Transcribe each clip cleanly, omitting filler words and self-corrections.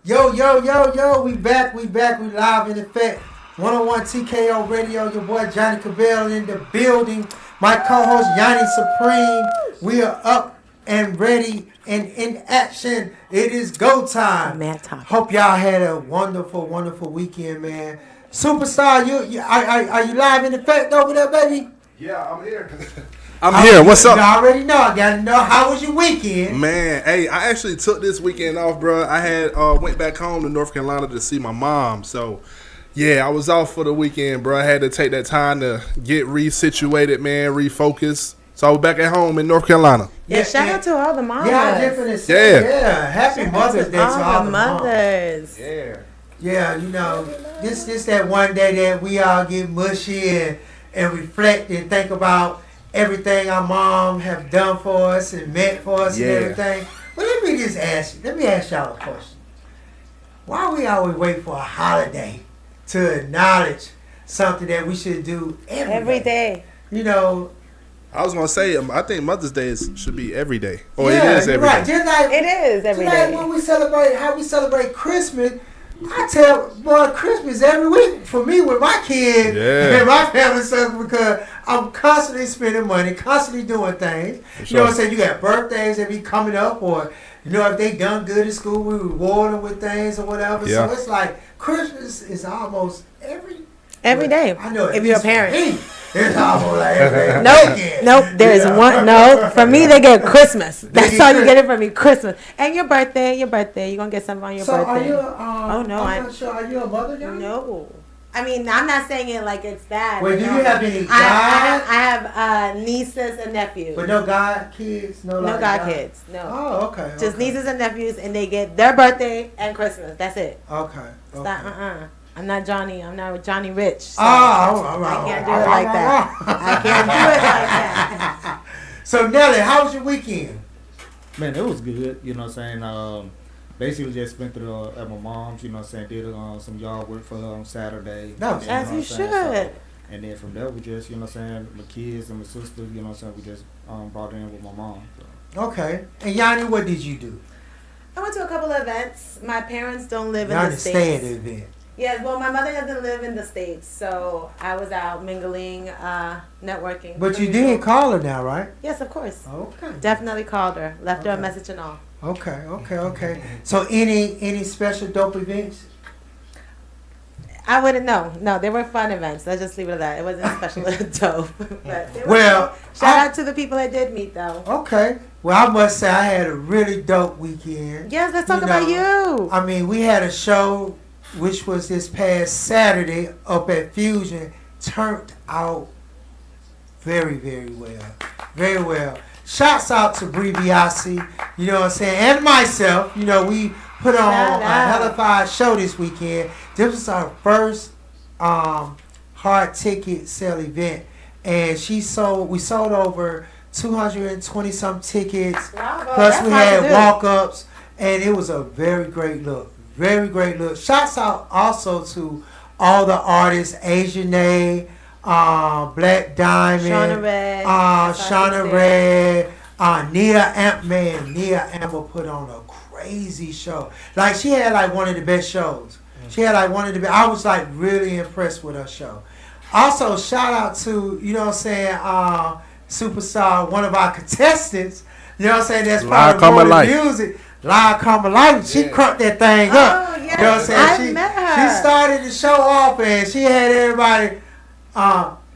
Yo, we back, we live in effect. 101 TKO Radio, your boy Johnnie Cabbell in the building. My co-host Yoni Supreme. We are up and ready and in action. It is go time. Hope y'all had a wonderful weekend, man. Superstar, are you live in effect over there, baby? Yeah, I'm here. I'm here. What's up? You already know. I gotta know, how was your weekend? Man, hey, I actually took this weekend off, bro. I had went back home to North Carolina to see my mom. So, yeah, I was off for the weekend, bro. I had to take that time to get resituated, man, refocus. So I was back at home in North Carolina. Yeah, shout out to all the moms. Yeah. Happy Mother's Day to all the mothers. Moms. Yeah, you know, this that one day that we all get mushy and reflect and think about everything our mom have done for us and meant for us and everything. But let me ask y'all a question. Why we always wait for a holiday to acknowledge something that we should do every day? You know, I was gonna say, I think Mother's Day should be every day, or it is every day. Just like it is every day. When we celebrate, how we celebrate Christmas. I tell boy, Christmas every week for me with my kids and my family circle because I'm constantly spending money, constantly doing things. You know what I'm saying? You got birthdays that be coming up, or you know if they done good in school, we reward them with things or whatever. Yeah. So it's like Christmas is almost every day. I know if you're a parent. It's almost like every day. Nope. There is one. No, for me they get Christmas. That's all you get it from me. Christmas and your birthday. You're gonna get something on your birthday. Are you? I'm not sure. Are you a mother now? No. I mean, I'm not saying it like it's that. Wait, do you have any god? I have nieces and nephews. But no god kids? No god kids. No. Oh, okay. Just nieces and nephews, and they get their birthday and Christmas. That's it. Okay. It's not, I'm not Johnny. I'm not Johnny Rich. So I can't do it like that. I can't do it like that. So, Nelly, how was your weekend? Man, it was good. You know what I'm saying? Basically just spent it at my mom's, you know what I'm saying, did some yard work for her on Saturday. No, as you should. And then from there we just, you know what I'm saying, my kids and my sister, you know what I'm saying, we just brought her in with my mom. So. Okay. And Yanni, what did you do? I went to a couple of events. My parents don't live in the States. Stay at the event. Yeah, well, my mother doesn't live in the States, so I was out mingling, networking. But you did call her now, right? Yes, of course. Okay. Definitely called her. Left her a message and all. Okay. So any special dope events? I wouldn't know. No, they were fun events. Let's just leave it at that. It wasn't special dope. But shout out to the people I did meet, though. Okay. Well, I must say I had a really dope weekend. Yes, let's talk about you. I mean, we had a show which was this past Saturday up at Fusion, turned out very well. Very well. Shouts out to Bree Biasi, you know what I'm saying, and myself. You know, we put on a hellified show this weekend. This was our first hard ticket sale event, and we sold over 220 some tickets. Bravo. Plus we had walk-ups, and it was a very great look. Very great look. Shouts out also to all the artists, Asian A, Black Diamond, Shauna Red, Nia Amp. Nia Amp put on a crazy show. Like, she had like one of the best shows. I was like really impressed with her show. Also, shout out to, you know what I'm saying, Superstar, one of our contestants, you know what I'm saying, that's probably more the music. Live Karma Life, she cranked that thing up. Yes. You know what I'm saying? I met her. She started the show off and she had everybody,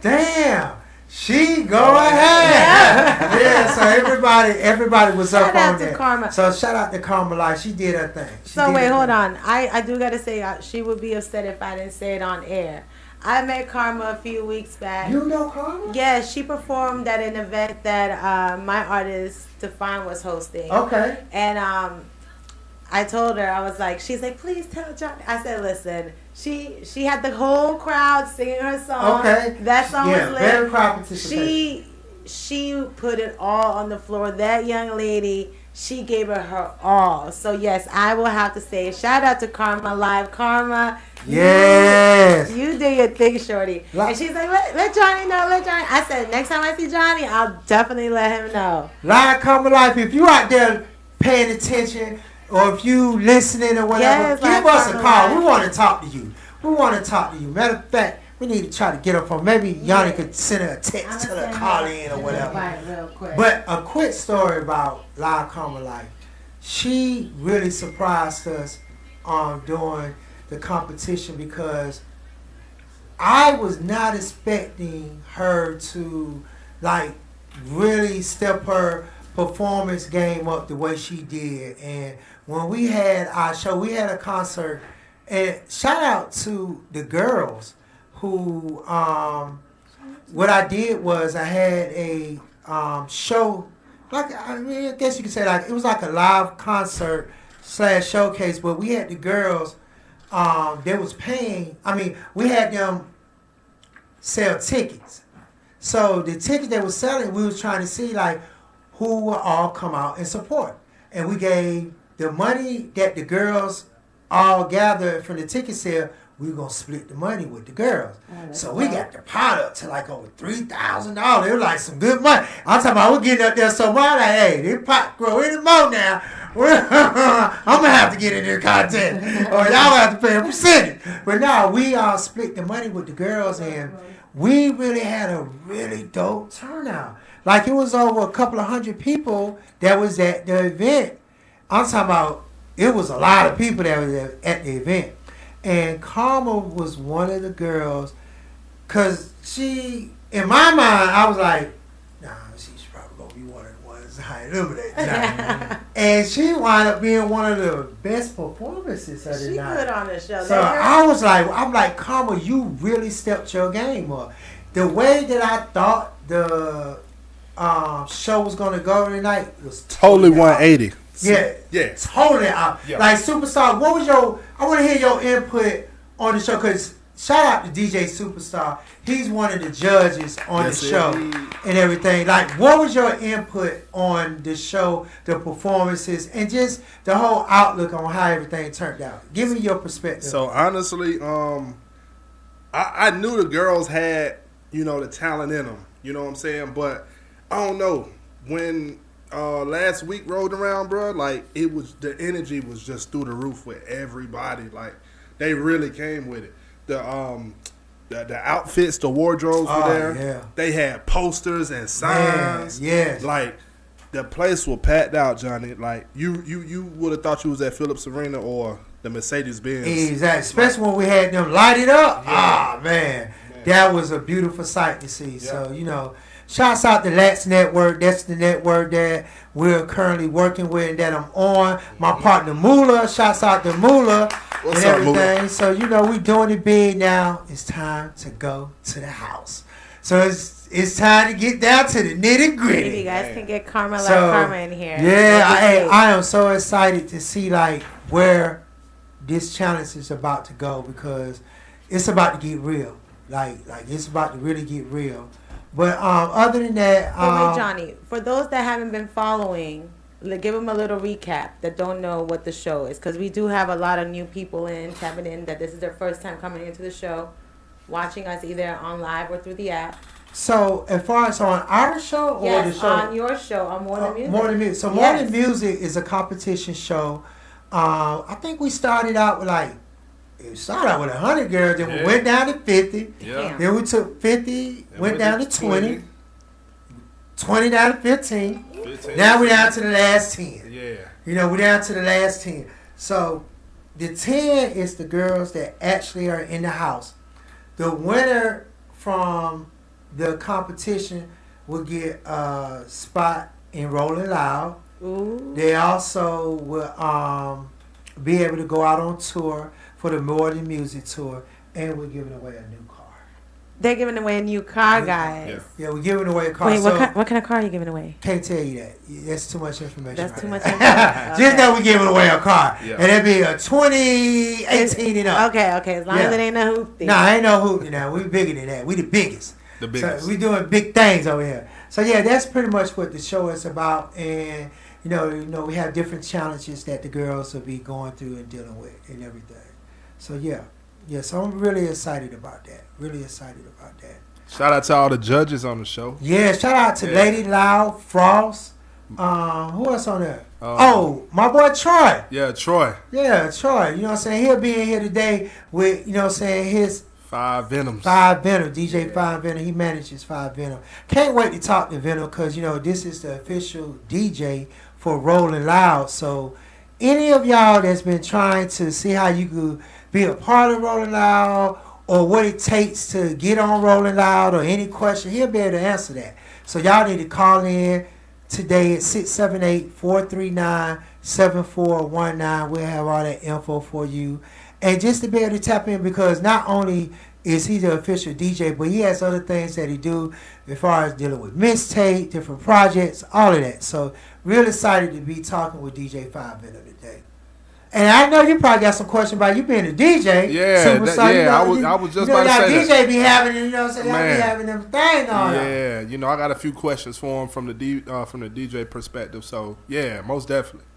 damn, she go ahead. Yeah, so everybody was up on that. Shout out to Karma. So shout out to Karma Life. She did her thing. Hold on. I do got to say, she would be upset if I didn't say it on air. I met Karma a few weeks back. You know Karma? Yeah, she performed at an event that my artist Define was hosting. Okay. And I told her, I was like, she's like, please tell Johnny. I said, listen, she had the whole crowd singing her song. Okay. That song was lit. Very proud participation. She put it all on the floor. That young lady, she gave her all. So yes, I will have to say, shout out to Karma Live. Karma. Yes. You do your thing, shorty. And she's like, let Johnny know, I said, next time I see Johnny, I'll definitely let him know. Live Karma Life, if you out there paying attention, or if you listening or whatever, Yes, give Live us a Karma call. Live. We want to talk to you. Matter of fact, we need to try to get her phone. Maybe Yoni could send her a text, tell her call in or whatever. Real quick. But a quick story about Live Karma Life. She really surprised us during the competition because I was not expecting her to like really step her performance game up the way she did. And when we had our show, we had a concert, and shout out to the girls who what I did was I had a show, like I guess you could say like it was like a live concert / showcase, but we had the girls they was paying, we had them sell tickets. So the tickets they were selling, we was trying to see like who will all come out and support. And we gave the money that the girls all gathered from the ticket sale, we were going to split the money with the girls. So we got the pot up to like over $3,000. It was like some good money. I'm talking about we're getting up there so much, like, hey, this pot grow any more now. I'm going to have to get in their content. Or y'all have to pay a percentage. But now we all split the money with the girls, and we really had a really dope turnout. Like it was over a couple of hundred people that was at the event. I'm talking about it was a lot of people that was at the event. And Karma was one of the girls, because she, in my mind, I was like, nah, she's probably going to be one of the ones I eliminate tonight. And she wound up being one of the best performances of the night. She put on the show. So I'm like, Karma, you really stepped your game up. The way that I thought the show was going to go tonight was Totally 180. Yeah. Totally out. Yeah. Like, Superstar, I want to hear your input on the show, because shout out to DJ Superstar. He's one of the judges on the show and everything. Like, what was your input on the show, the performances, and just the whole outlook on how everything turned out? Give me your perspective. So, honestly, I knew the girls had, the talent in them. You know what I'm saying? But I don't know. When last week rolled around, bro, like the energy was just through the roof with everybody. Like they really came with it. The outfits, the wardrobes were there. Yeah. They had posters and signs. Yes. Like the place was packed out, Johnny. Like you would have thought you was at Phillips Arena or the Mercedes Benz. Exactly. Especially when we had them lighted up. Yeah. Man. That was a beautiful sight to see. Yeah. So, shouts out to Lats Network. That's the network that we're currently working with and that I'm on. My partner Moolah. Shouts out to Moolah. What's and up, everything. Moolah? So, we doing it big now. It's time to go to the house. So it's time to get down to the nitty gritty. Maybe you guys can get Karma Like Karma in here. Yeah, I am so excited to see like where this challenge is about to go, because it's about to get real. Like it's about to really get real. But other than that, wait, Johnny, for those that haven't been following, give them a little recap that don't know what the show is, because we do have a lot of new people tapping in that this is their first time coming into the show, watching us either on live or through the app. So as far as on our show or the show? On your show, on More Than Music. More Than Music. So More Than Music is a competition show. I think we started out with it started out with 100 girls, then we went down to 50. Yeah. Then we took 50, went down to 20 down to 15. Now we're down to the last 10. Yeah. We're down to the last 10. So the 10 is the girls that actually are in the house. The winner from the competition will get a spot in Rolling Loud. Ooh. They also will be able to go out on tour for the More Than Music tour, and we're giving away a new car. They're giving away a new car, guys. Yeah, we're giving away a car. Wait, what kind of car are you giving away? Can't tell you that. That's too much information. That's too much information. Just that we're giving away a car. Yeah. And it'll be a 2018 and up. Okay. As long as it ain't no hoopty. Nah, ain't no hoopty now. We bigger than that. We the biggest. So we doing big things over here. So yeah, that's pretty much what the show is about. And we have different challenges that the girls will be going through and dealing with and everything. So so I'm really excited about that. Shout out to all the judges on the show. Yeah, shout out to Lady Loud, Frost, Who else on there? My boy Troy. Yeah, Troy. Yeah, Troy. You know what I'm saying? He'll be in here today with, you know what I'm saying, his Five Venoms. Five Venom, DJ Five Venom. He manages Five Venom. Can't wait to talk to Venom because, you know, this is the official DJ for Rolling Loud. So any of y'all that's been trying to see how you could be a part of Rolling Loud or what it takes to get on Rolling Loud or any question, he'll be able to answer that. So y'all need to call in today at 678-439-7419. We'll have all that info for you. And just to be able to tap in because not only is he the official DJ, but he has other things that he do as far as dealing with mixtape, different projects, all of that. So real excited to be talking with DJ Five Venom today. And I know you probably got some question about you being a DJ. Yeah, I was just about to say DJ that. be having, you know what I'm saying? Y'all be having them thing on. Yeah, you know, I got a few questions for him from the DJ perspective. So yeah, most definitely.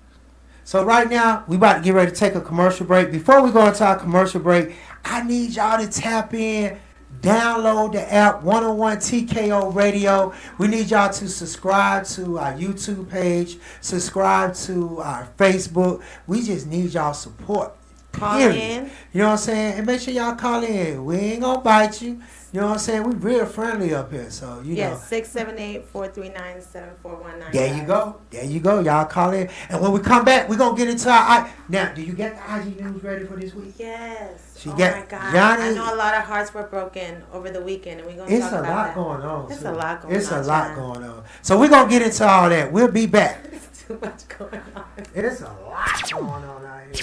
So right now, we about to get ready to take a commercial break. Before we go into our commercial break, I need y'all to tap in, download the app 101 TKO Radio. We need y'all to subscribe to our YouTube page, subscribe to our Facebook. We just need y'all support. Call in. You know what I'm saying? And make sure y'all call in. We ain't gonna bite you. You know what I'm saying? We real friendly up here. So, you know. 678-439-7419. There you go. There you go. Y'all call in. And when we come back, we're going to get into our... Now, do you get the IG News ready for this week? Yes. She my got God. Johnny. I know a lot of hearts were broken over the weekend, and we're going to talk about that. It's a lot going on. It's a lot going on. It's a lot going on. So we're going to get into all that. We'll be back. It's too much going on. It's a lot going on out here.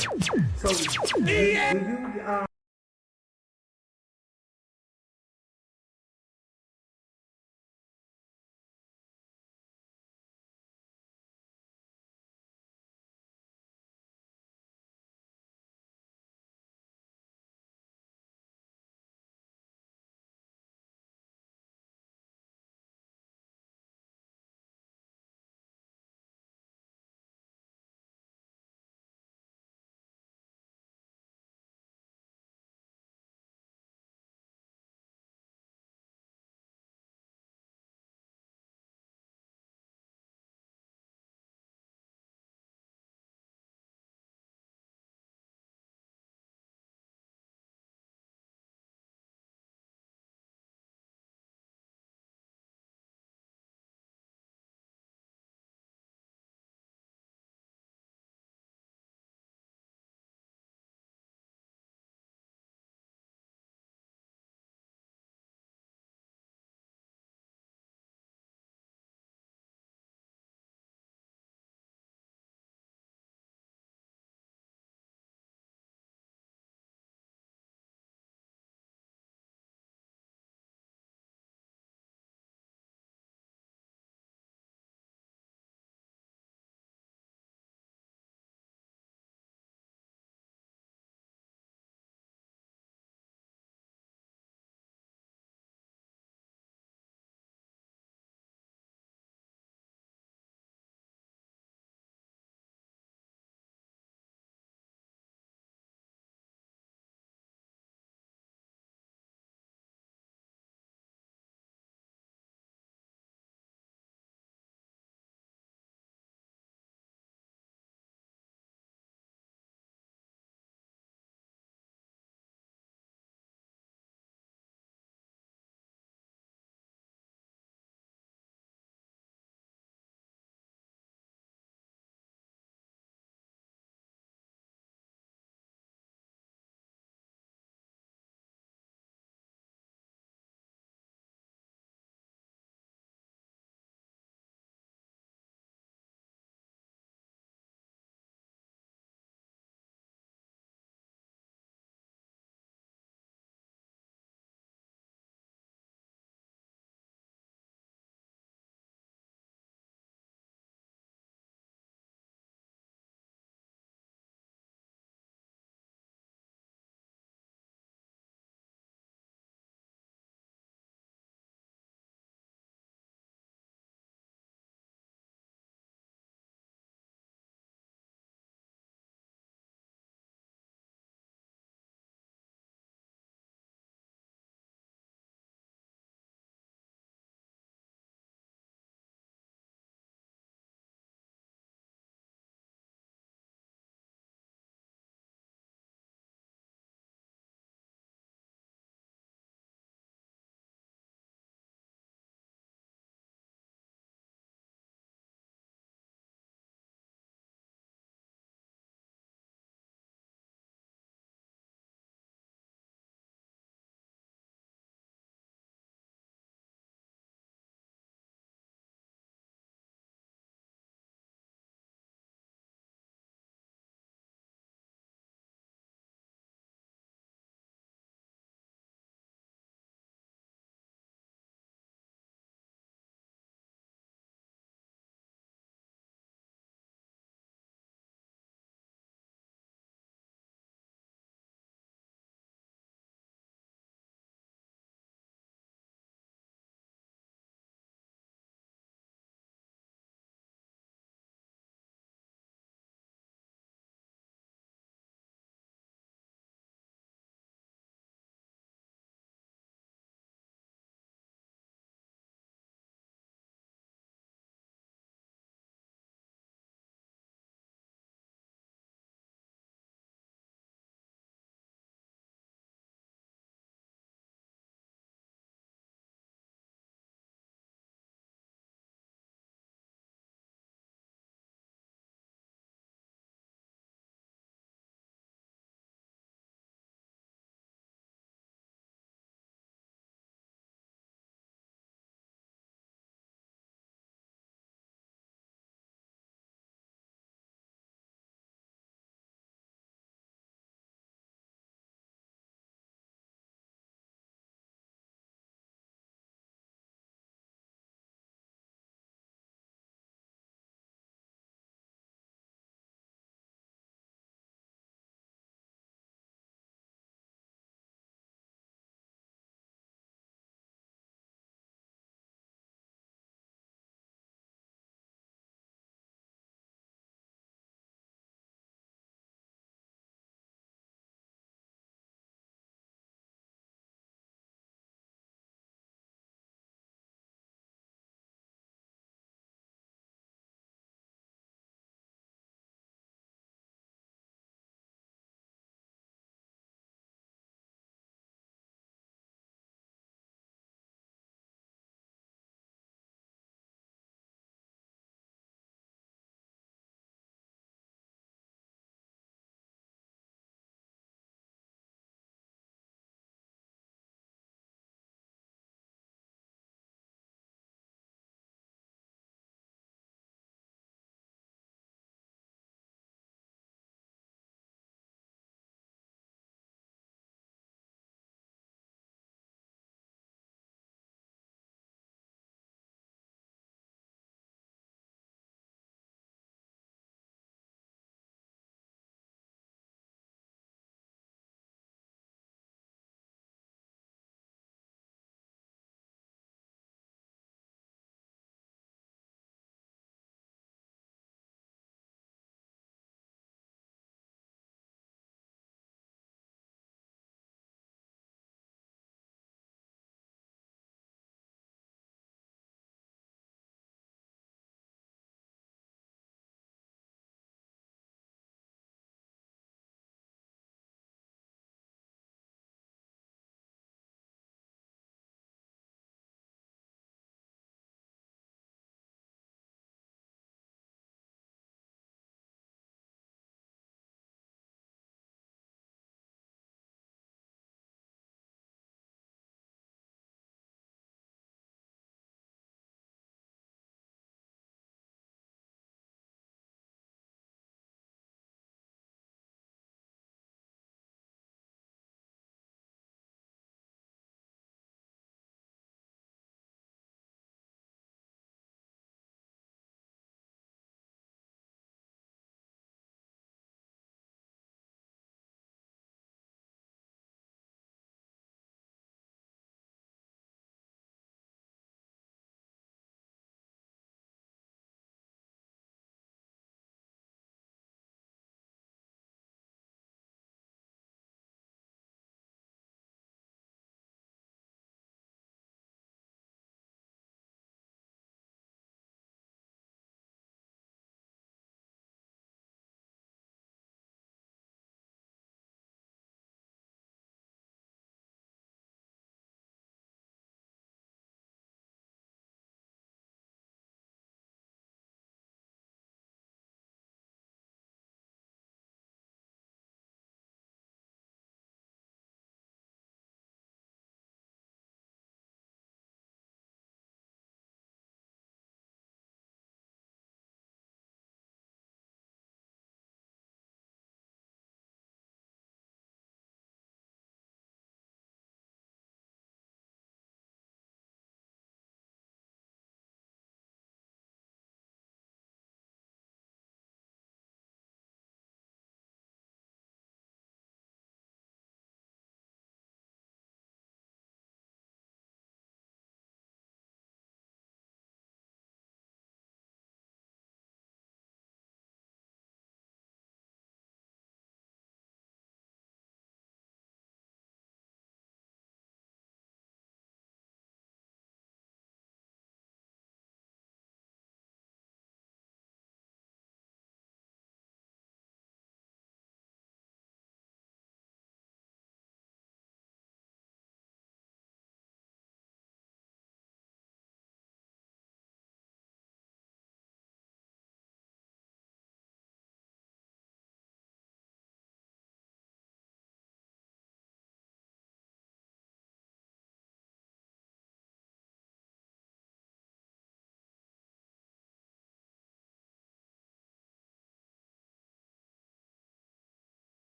So, will you...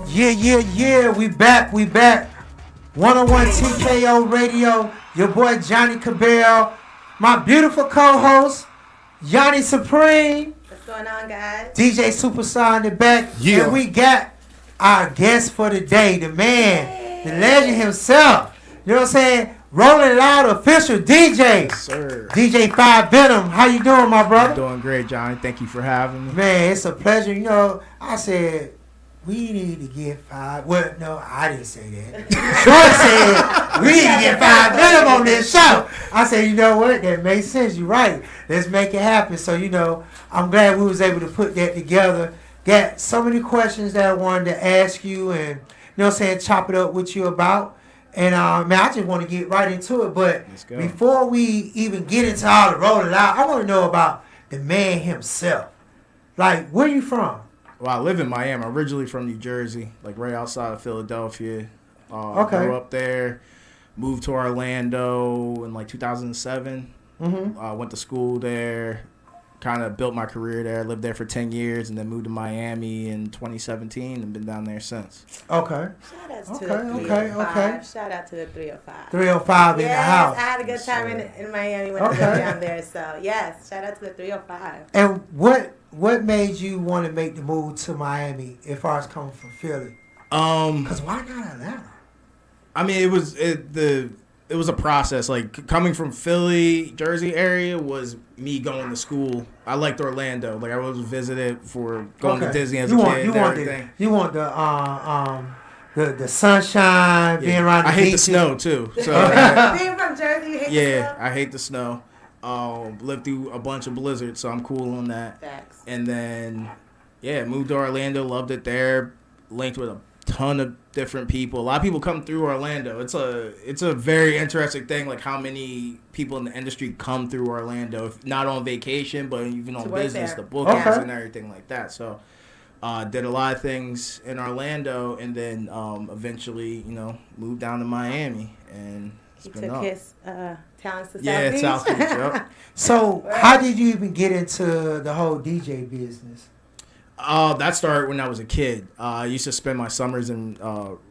Yeah. We back. 101 TKO Radio. Your boy Johnnie Cabbell. My beautiful co-host, Yoni Supreme. What's going on, guys? DJ Superstar in the back. Yeah. And we got our guest for the day, the man, the legend himself. You know what I'm saying? Rolling Loud official DJ. Sir. DJ 5 Venom. How you doing, my brother? I'm doing great, Johnny. Thank you for having me. Man, it's a pleasure. You know, I said, we need to get 5. Well, no, I didn't say that. Short said, we need to get 5 Venom on this show. I said, you know what? That makes sense. You're right. Let's make it happen. So, you know, I'm glad we was able to put that together. Got so many questions that I wanted to ask you and, you know what I'm saying, chop it up with you about. And, man, I just want to get right into it. But before we even get into all the rolling out, I want to know about the man himself. Like, where you from? Well, I live in Miami. I'm originally from New Jersey, like right outside of Philadelphia. Okay. Grew up there, moved to Orlando in like 2007. Went to school there, kind of built my career there. Lived there for 10 years and then moved to Miami in 2017 and been down there since. Okay. Shout out to the 305. Shout out to the 305. 305 in the house. I had a good time in Miami when I lived down there. So, yes, shout out to the 305. And what made you want to make the move to Miami as far as coming from Philly? Because why not Atlanta? I mean, it was a process. Like coming from Philly, Jersey area was me going to school. I liked Orlando. Like I was visited for going to Disney as a kid. You want the sunshine, being around the I hate beaches. the snow too. So being from Jersey, you hate the snow? I hate the snow. Lived through a bunch of blizzards, so I'm cool on that. Facts. And then, moved to Orlando, loved it there. Linked with a ton of different people. A lot of people come through Orlando. It's a very interesting thing, like how many people in the industry come through Orlando, if not on vacation, but even on business, the bookings and everything like that. So, did a lot of things in Orlando, and then eventually, moved down to Miami, and he took his talents to South Beach. Yeah, South Beach. Yep. So, how did you even get into the whole DJ business? That started when I was a kid. I used to spend my summers in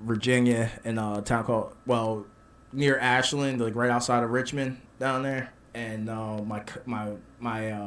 Virginia in a town called, near Ashland, like right outside of Richmond down there. And my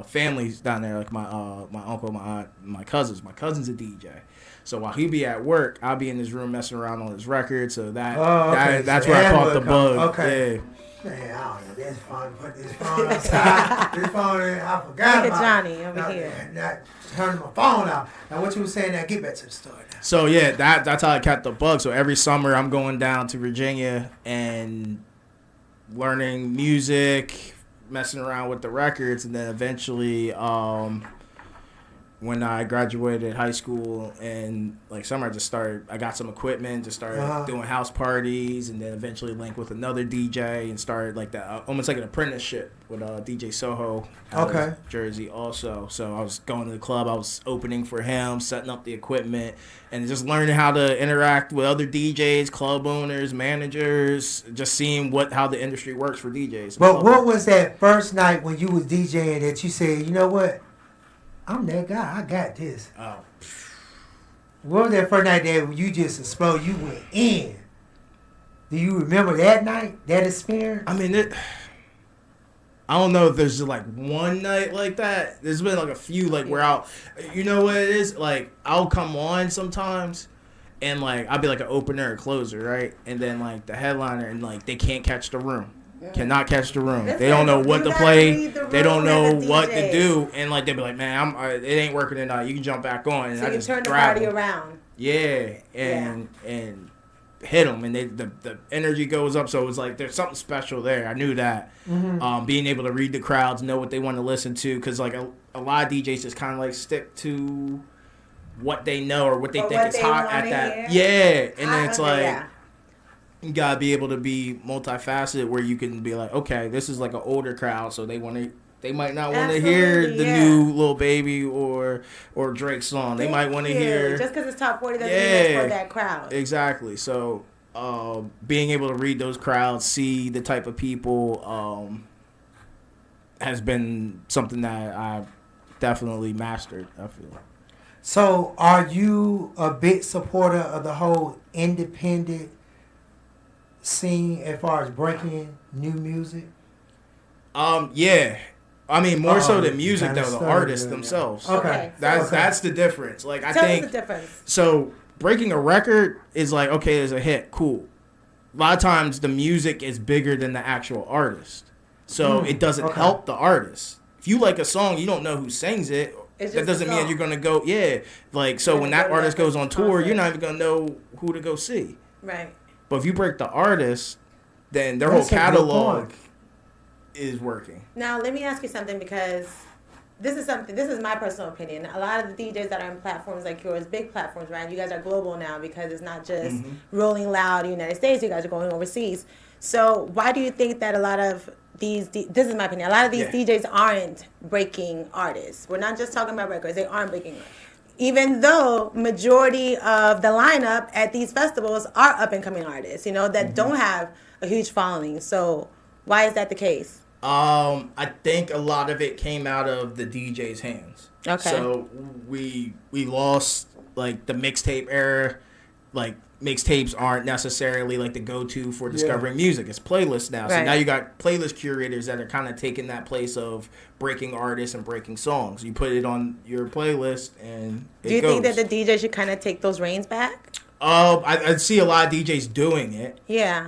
family's down there, like my uncle, my aunt, my cousins. My cousin's a DJ. So while he'd be at work, I'll be in his room messing around on his record. So that's where I caught the bug. Okay. Yeah. Man, I don't know. That's fun. Put this phone outside. This phone, I forgot Look about at Johnny over here. Not turning my phone out. Now, what you were saying, now get back to the story now. So, that's how I caught the bug. So, every summer, I'm going down to Virginia and learning music, messing around with the records, and then eventually, when I graduated high school and like summer, I got some equipment, just started doing house parties, and then eventually linked with another DJ and started like that, almost like an apprenticeship with DJ Soho out of Jersey also. So I was going to the club, I was opening for him, setting up the equipment, and just learning how to interact with other DJs, club owners, managers, just seeing how the industry works for DJs. But what was that first night when you was DJing that you said, you know what? I'm that guy. I got this. Oh. What was that first night that when you just exploded? You went in. Do you remember that night? That experience? I mean, I don't know if there's just like one night like that. There's been like a few like where you know what it is? Like I'll come on sometimes and like I'll be like an opener or closer, right? And then like the headliner and like they can't catch the room. Cannot catch the room. They don't know what to play. They don't know what to do, and like they'll be like, "Man, it ain't working tonight. You can jump back on." And so I you just turn the party around. Yeah, and hit them, and the energy goes up. So it's like there's something special there. I knew that. Being able to read the crowds, know what they want to listen to, because like a lot of DJs just kind of like stick to what they know or what they think is hot at that. Hear. Yeah, and then it's like. Yeah. You gotta be able to be multifaceted where you can be like, okay, this is like an older crowd, so they might not want to hear the new Lil Baby or Drake song. They might want to hear just because it's top 40 doesn't mean it's for that crowd. Exactly. So being able to read those crowds, see the type of people, has been something that I definitely mastered. I feel. So, are you a big supporter of the whole independent scene as far as breaking new music? Yeah. I mean, more so than music, kinda though, the started artists it. themselves. Okay. That's the difference. Like, I Tell think us the difference. so. Breaking a record is like, okay, there's a hit, cool. A lot of times the music is bigger than the actual artist, so it doesn't help the artist. If you like a song, you don't know who sings it. It's That just doesn't a mean song. you're gonna go. Yeah, like so You're when gonna that go to artist that goes on tour, concert. you're not even gonna know who to go see. Right. But if you break the artist, then their That's whole a good catalog point. is working. Now, let me ask you something, because this is my personal opinion. A lot of the DJs that are in platforms like yours, big platforms, right? You guys are global now because it's not just Rolling Loud in the United States. You guys are going overseas. So why do you think that a lot of this is my opinion, a lot of these DJs aren't breaking artists? We're not just talking about records. They aren't breaking artists. Even though majority of the lineup at these festivals are up-and-coming artists, that don't have a huge following. So why is that the case? I think a lot of it came out of the DJ's hands. Okay. So we lost like the mixtape era. Like mixtapes aren't necessarily like the go-to for discovering music. It's playlists now. So Right. now you got playlist curators that are kind of taking that place of breaking artists and breaking songs. You put it on your playlist and it Do you goes. think that the DJ should kind of take those reins back? I see a lot of DJs doing it. Yeah.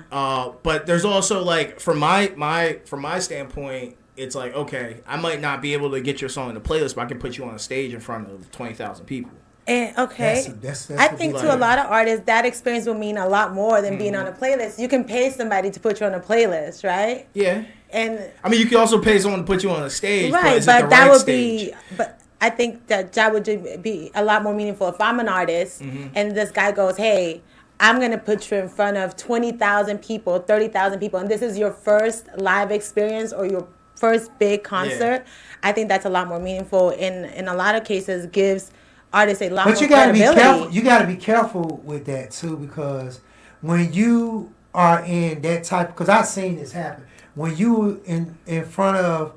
But there's also like from my standpoint, it's like, okay, I might not be able to get your song in the playlist, but I can put you on a stage in front of 20,000 people. And okay, That's I a think big to a deal. lot of artists that experience will mean a lot more than being on a playlist. You can pay somebody to put you on a playlist, right? Yeah. And I mean, you can also pay someone to put you on a stage, but right, is it but the that right would stage? be. But I think that would be a lot more meaningful if I'm an artist and this guy goes, "Hey, I'm gonna put you in front of 20,000 people, 30,000 people, and this is your first live experience or your first big concert." I think that's a lot more meaningful. In a lot of cases, gives artists a lot more But you gotta be credibility. careful. You gotta be careful with that too, because when you are in that type, because I've seen this happen. When you in front of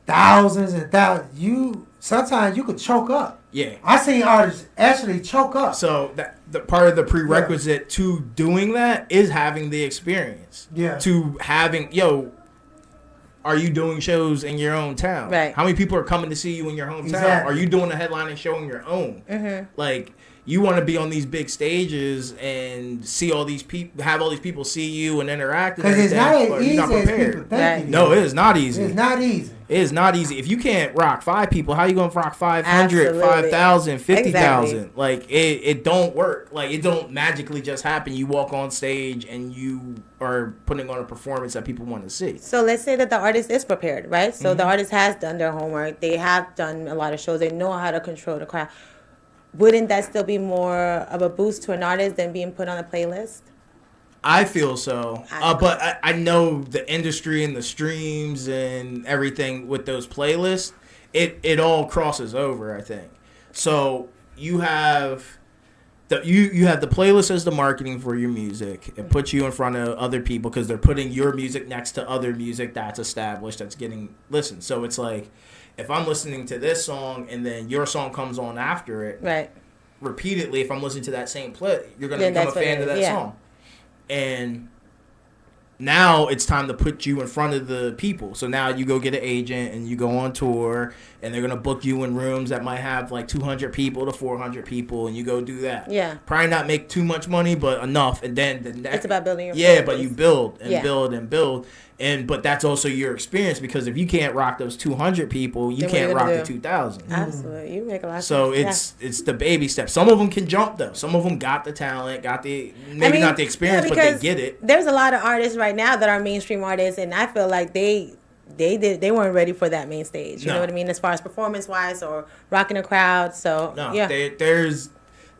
thousands and thousands, sometimes you could choke up. Yeah. I seen artists actually choke up. So that the part of the prerequisite to doing that is having the experience. Yeah. To having are you doing shows in your own town? Right. How many people are coming to see you in your hometown? Exactly. Are you doing a headlining show on your own? Like you want to be on these big stages and see all these people, have all these people see you and interact. Because it's not as but easy you're not as prepared. people think Right. it is. No, it is not easy. It's not easy. It is not easy. If you can't rock 5 people, how you going to rock 500, Absolutely. 5,000, 50,000? Exactly. Like, it don't work. Like, it don't magically just happen. You walk on stage and you are putting on a performance that people want to see. So let's say that the artist is prepared, right? So the artist has done their homework. They have done a lot of shows. They know how to control the crowd. Wouldn't that still be more of a boost to an artist than being put on a playlist? I feel so. I- But I know the industry and the streams and everything with those playlists, it all crosses over, I think. So you have you have the playlist as the marketing for your music. It puts you in front of other people because they're putting your music next to other music that's established, that's getting listened. So it's like, if I'm listening to this song and then your song comes on after it, Right. repeatedly, if I'm listening to that same play, you're going to Then become a that's what fan it of is, that yeah. song. And now it's time to put you in front of the people. So now you go get an agent and you go on tour and they're going to book you in rooms that might have like 200 people to 400 people and you go do that. Yeah. Probably not make too much money, but enough. And then the next, It's about building your yeah, fan but base. you build and Yeah. build and build. But that's also your experience, because if you can't rock those 200 people, you Then what you can't gonna rock the do? 2,000. Absolutely. You make a lot of So sense. it's the baby steps. Some of them can jump though. Some of them got the talent, got the maybe not the experience, but they because get it. There's a lot of artists right now that are mainstream artists, and I feel like they weren't ready for that main stage. You No. know what I mean? As far as performance wise or rocking a crowd. So No, yeah. there's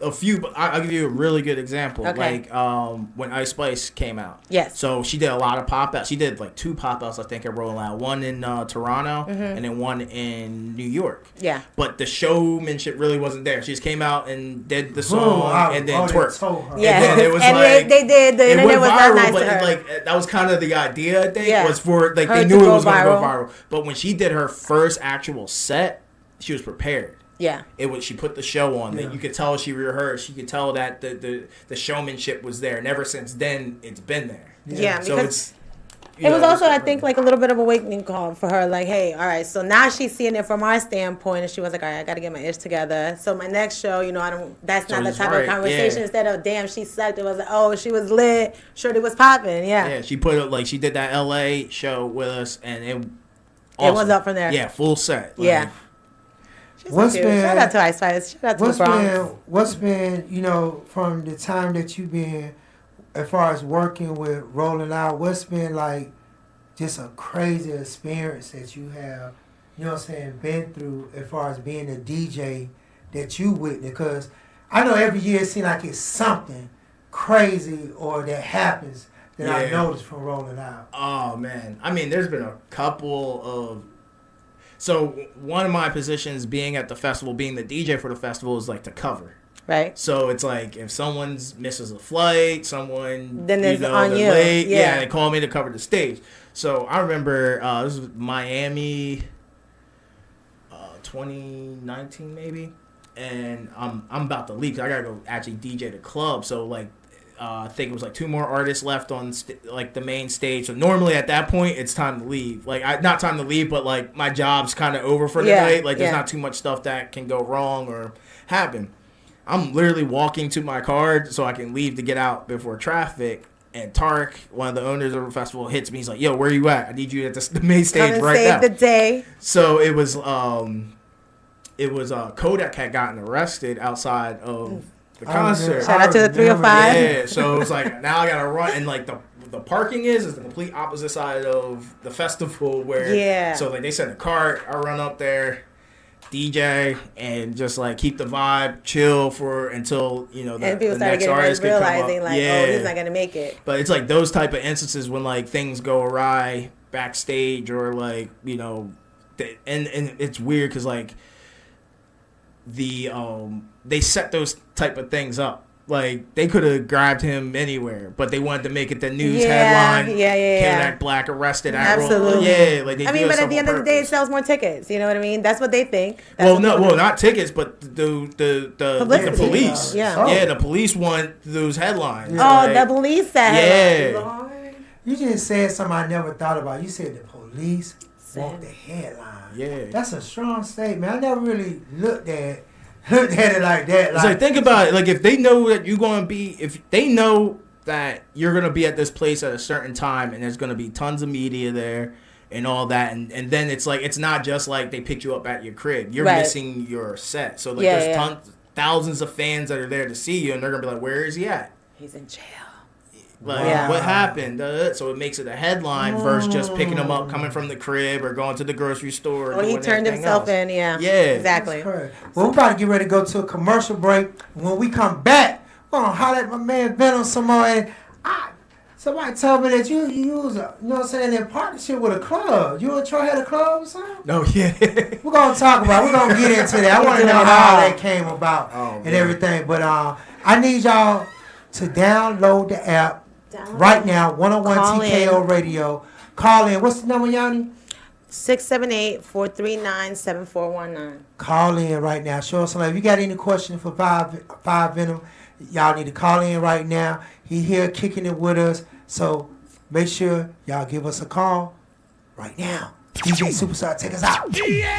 a few, but I'll give you a really good example. Okay. Like when Ice Spice came out. Yes. So she did a lot of pop outs. She did like 2 pop outs, I think, at Rolling Loud. One in Toronto and then one in New York. Yeah. But the showmanship really wasn't there. She just came out and did the song and then twerked. Yeah. And then it was and like, they did. The it internet went was not viral, nice but to her. like that was kind of the idea. I think Yeah. was for like Her they to knew it go was going to go viral. viral. But when she did her first actual set, she was prepared. Yeah. She put the show on. Yeah. That you could tell she rehearsed. You could tell that the showmanship was there, and ever since then it's been there. Yeah, So because it was also, I think, like a little bit of a awakening call for her. Like, hey, all right, so now she's seeing it from our standpoint, and she was like, all right, I got to get my ish together. So my next show, that's not the type of conversation. Yeah. Instead of, damn, she sucked, it was like, oh, she was lit, Shorty was popping. Yeah, she put it she did that LA show with us, and it was up from there. Yeah, full set. Yeah. What's been, shout out to Ice Spice. Shout out to the Bronx. What's been, from the time that you've been, as far as working with Rolling Out, what's been like just a crazy experience that you have, been through as far as being a DJ that you witness? Because I know every year it seems like it's something crazy or that happens that I noticed from Rolling Out. Oh, man. I mean, there's been a couple of... So one of my positions being at the festival, being the DJ for the festival, is like to cover. Right. So it's like if someone misses a flight, someone then it's on you. Late, yeah, they call me to cover the stage. So I remember this was Miami, 2019 maybe, and I'm about to leave 'cause I gotta go actually DJ the club. So like I think it was like 2 more artists left on the main stage. So normally at that point it's time to leave. Not time to leave, but like my job's kind of over for the night. Like there's not too much stuff that can go wrong or happen. I'm literally walking to my car so I can leave to get out before traffic. And Tark, one of the owners of the festival, hits me. He's like, "Yo, where you at? I need you at the main stage right now." Save the day. So it was Kodak had gotten arrested outside of the concert. Shout out to the 305. Yeah, so it was like now I gotta run, and like the parking is the complete opposite side of the festival where so like they sent a cart, I run up there, DJ, and just like keep the vibe chill until and people the started next getting artist realizing come up. like oh, he's not gonna make it. But it's like those type of instances when like things go awry backstage or like and it's weird because like they set those type of things up. Like they could have grabbed him anywhere, but they wanted to make it the news headline. Kodak Black arrested. Absolutely. Like they but at the end of the day, it sells more tickets. You know what I mean? That's what they think. Not tickets, but the police. The police want those headlines. The police said. Lord. You just said something I never thought about. You said the police want the headline. Yeah, that's a strong statement. I never really looked at it like that. Like think about it. Like if they know that you're going to be, if they know that you're going to be at this place at a certain time, and there's going to be tons of media there and all that, and then it's like it's not just like they picked you up at your crib. You're missing your set. So like there's thousands of fans that are there to see you, and they're going to be like, "Where is he at? He's in jail." Like what happened? So it makes it a headline versus just picking them up coming from the crib or going to the grocery store. Or he turned himself in. Yeah, exactly. Well, we're about to get ready to go to a commercial break. When we come back, we're gonna holler at my man Venom some more. And somebody told me that you was in partnership with a club. You and Troy had a club or something? No, yeah. We're gonna get into that. I want to know how that came about and everything. But I need y'all to download the app. Right now, 101 TKO Radio. Call in. What's the number, Yoni? 678-439-7419. Call in right now. Show us some love. If you got any questions for Five Venom, y'all need to call in right now. He here kicking it with us. So make sure y'all give us a call right now. DJ Superstar, take us out. Yeah!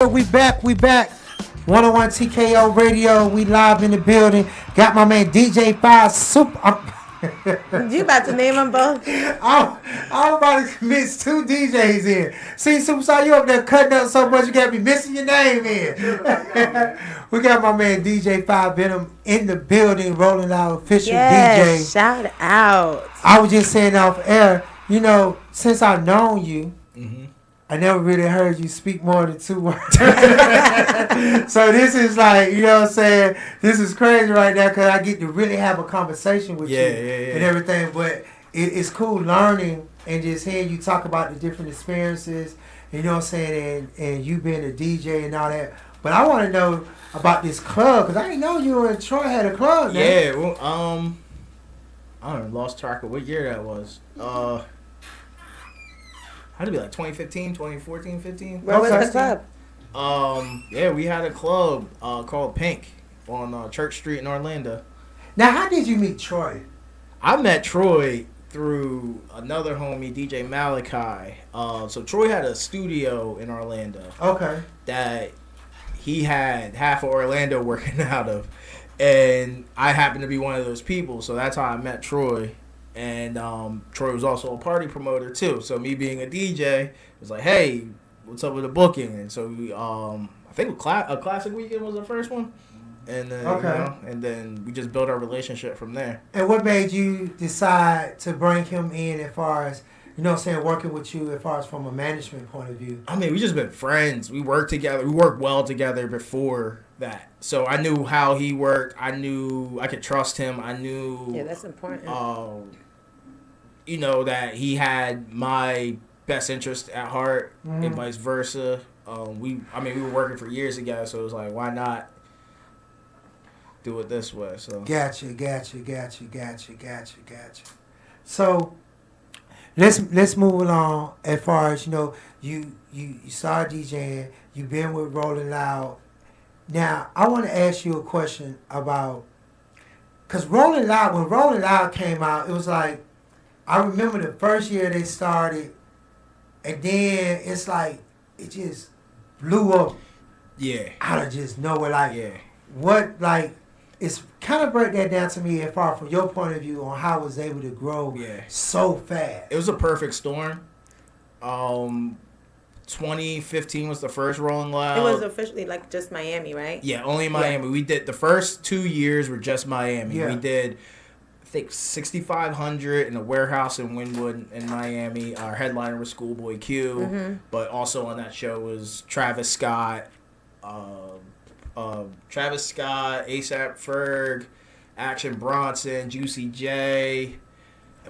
We back. 101 TKO Radio. We live in the building. Got my man DJ 5 Super. You about to name them both? I'm about to mix two DJs in. See, Superstar, you up there cutting up so much you got me missing your name in. We got my man DJ 5 Venom in the building, rolling out official DJ. Shout out. I was just saying off air, you know, since I've known you, I never really heard you speak more than 2 words. So this is like, you know what I'm saying? This is crazy right now because I get to really have a conversation with you and everything. But it's cool learning and just hearing you talk about the different experiences, you know what I'm saying, and you being a DJ and all that. But I want to know about this club because I didn't know you and Troy had a club. Man. Yeah, well, I don't know, lost track of what year that was. Had to be like 2015, 2014, 15. Where was the club? Yeah, we had a club called Pink on Church Street in Orlando. Now, how did you meet Troy? I met Troy through another homie, DJ Malachi. So Troy had a studio in Orlando. Okay. That he had half of Orlando working out of. And I happened to be one of those people. So that's how I met Troy. And Troy was also a party promoter too. So me being a DJ was like, hey, what's up with the booking? And so we, I think a classic weekend was the first one. And then, and then we just built our relationship from there. And what made you decide to bring him in as far as, you know what I'm saying, working with you as far as from a management point of view? I mean, we just been friends. We worked together. We worked well together before that. So I knew how he worked. I knew I could trust him. I knew... Yeah, that's important. You know, that he had my best interest at heart and vice versa. We were working for years together, so it was like, why not do it this way? So Gotcha. So let's move along as far as, you know, you started DJing, you've been with Rolling Loud. Now, I want to ask you a question about, because Rolling Loud, when Rolling Loud came out, it was like, I remember the first year they started, and then it's like, it just blew up. Yeah. Out of just nowhere. Like, what, like, it's kind of break that down to me as far from your point of view on how it was able to grow so fast. It was a perfect storm. 2015 was the first Rolling Loud. It was officially like just Miami, right? Yeah, only Miami. We did the first 2 years were just Miami. We did, I think, 6,500 in a warehouse in Wynwood in Miami. Our headliner was Schoolboy Q, but also on that show was Travis Scott, A$AP Ferg, Action Bronson, Juicy J.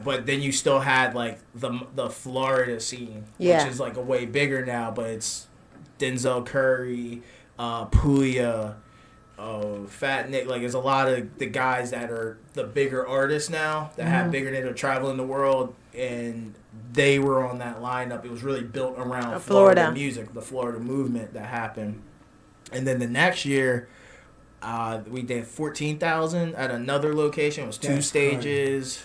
But then you still had like the Florida scene, which is like a way bigger now. But it's Denzel Curry, Puya, Fat Nick. Like, there's a lot of the guys that are the bigger artists now that have bigger names, are traveling the world, and they were on that lineup. It was really built around Florida music, the Florida movement that happened. And then the next year, we did 14,000 at another location. It was two stages.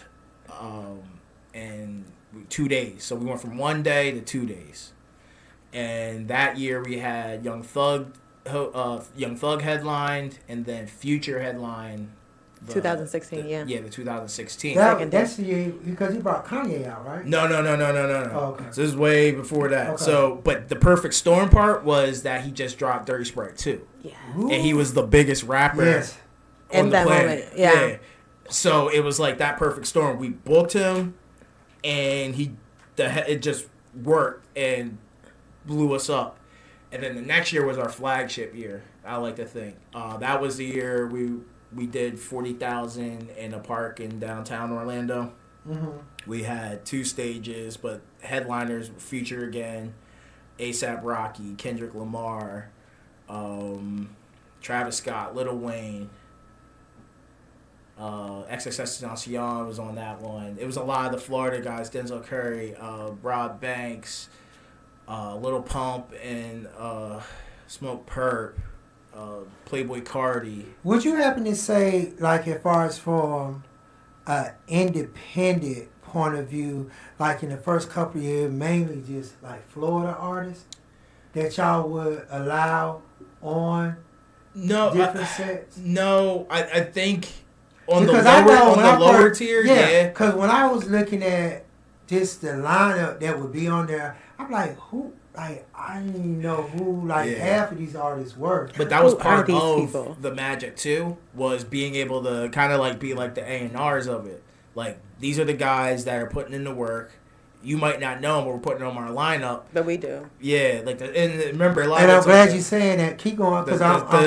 And 2 days. So we went from 1 day to 2 days. And that year we had Young Thug headlined, and then Future headlined. 2016, the 2016. That's the year, because he brought Kanye out, right? No. Oh, okay. So this is way before that. Okay. So, but the perfect storm part was that he just dropped Dirty Sprite 2. Yeah. And he was the biggest rapper on the that planet. moment. Yeah. So it was like that perfect storm. We booked him, and it just worked and blew us up. And then the next year was our flagship year, I like to think. That was the year we did 40,000 in a park in downtown Orlando. We had 2 stages, but headliners were Future again, A$AP Rocky, Kendrick Lamar, Travis Scott, Lil Wayne. XXXTentacion was on that one. It was a lot of the Florida guys, Denzel Curry, Rob Banks, Lil Pump, and Smoke Perp, Playboy Cardi. Would you happen to say, like, as far as from an independent point of view, like in the first couple of years, mainly just like Florida artists? that y'all would allow on different sets? No, I think on Because the I lower, know on when the I lower first- tier, Yeah, yeah. because when I was looking at just the lineup that would be on there, I'm like, who? Like, I didn't even know who Yeah. half of these artists were. But that was Who are part these of people? the magic too, was being able to kind of like be like the A&Rs of it. Like, these are the guys that are putting in the work. You might not know them, but we're putting them on our lineup. But we do. Yeah, like and remember a lot. And of I'm it's glad like you're saying that. Keep going, because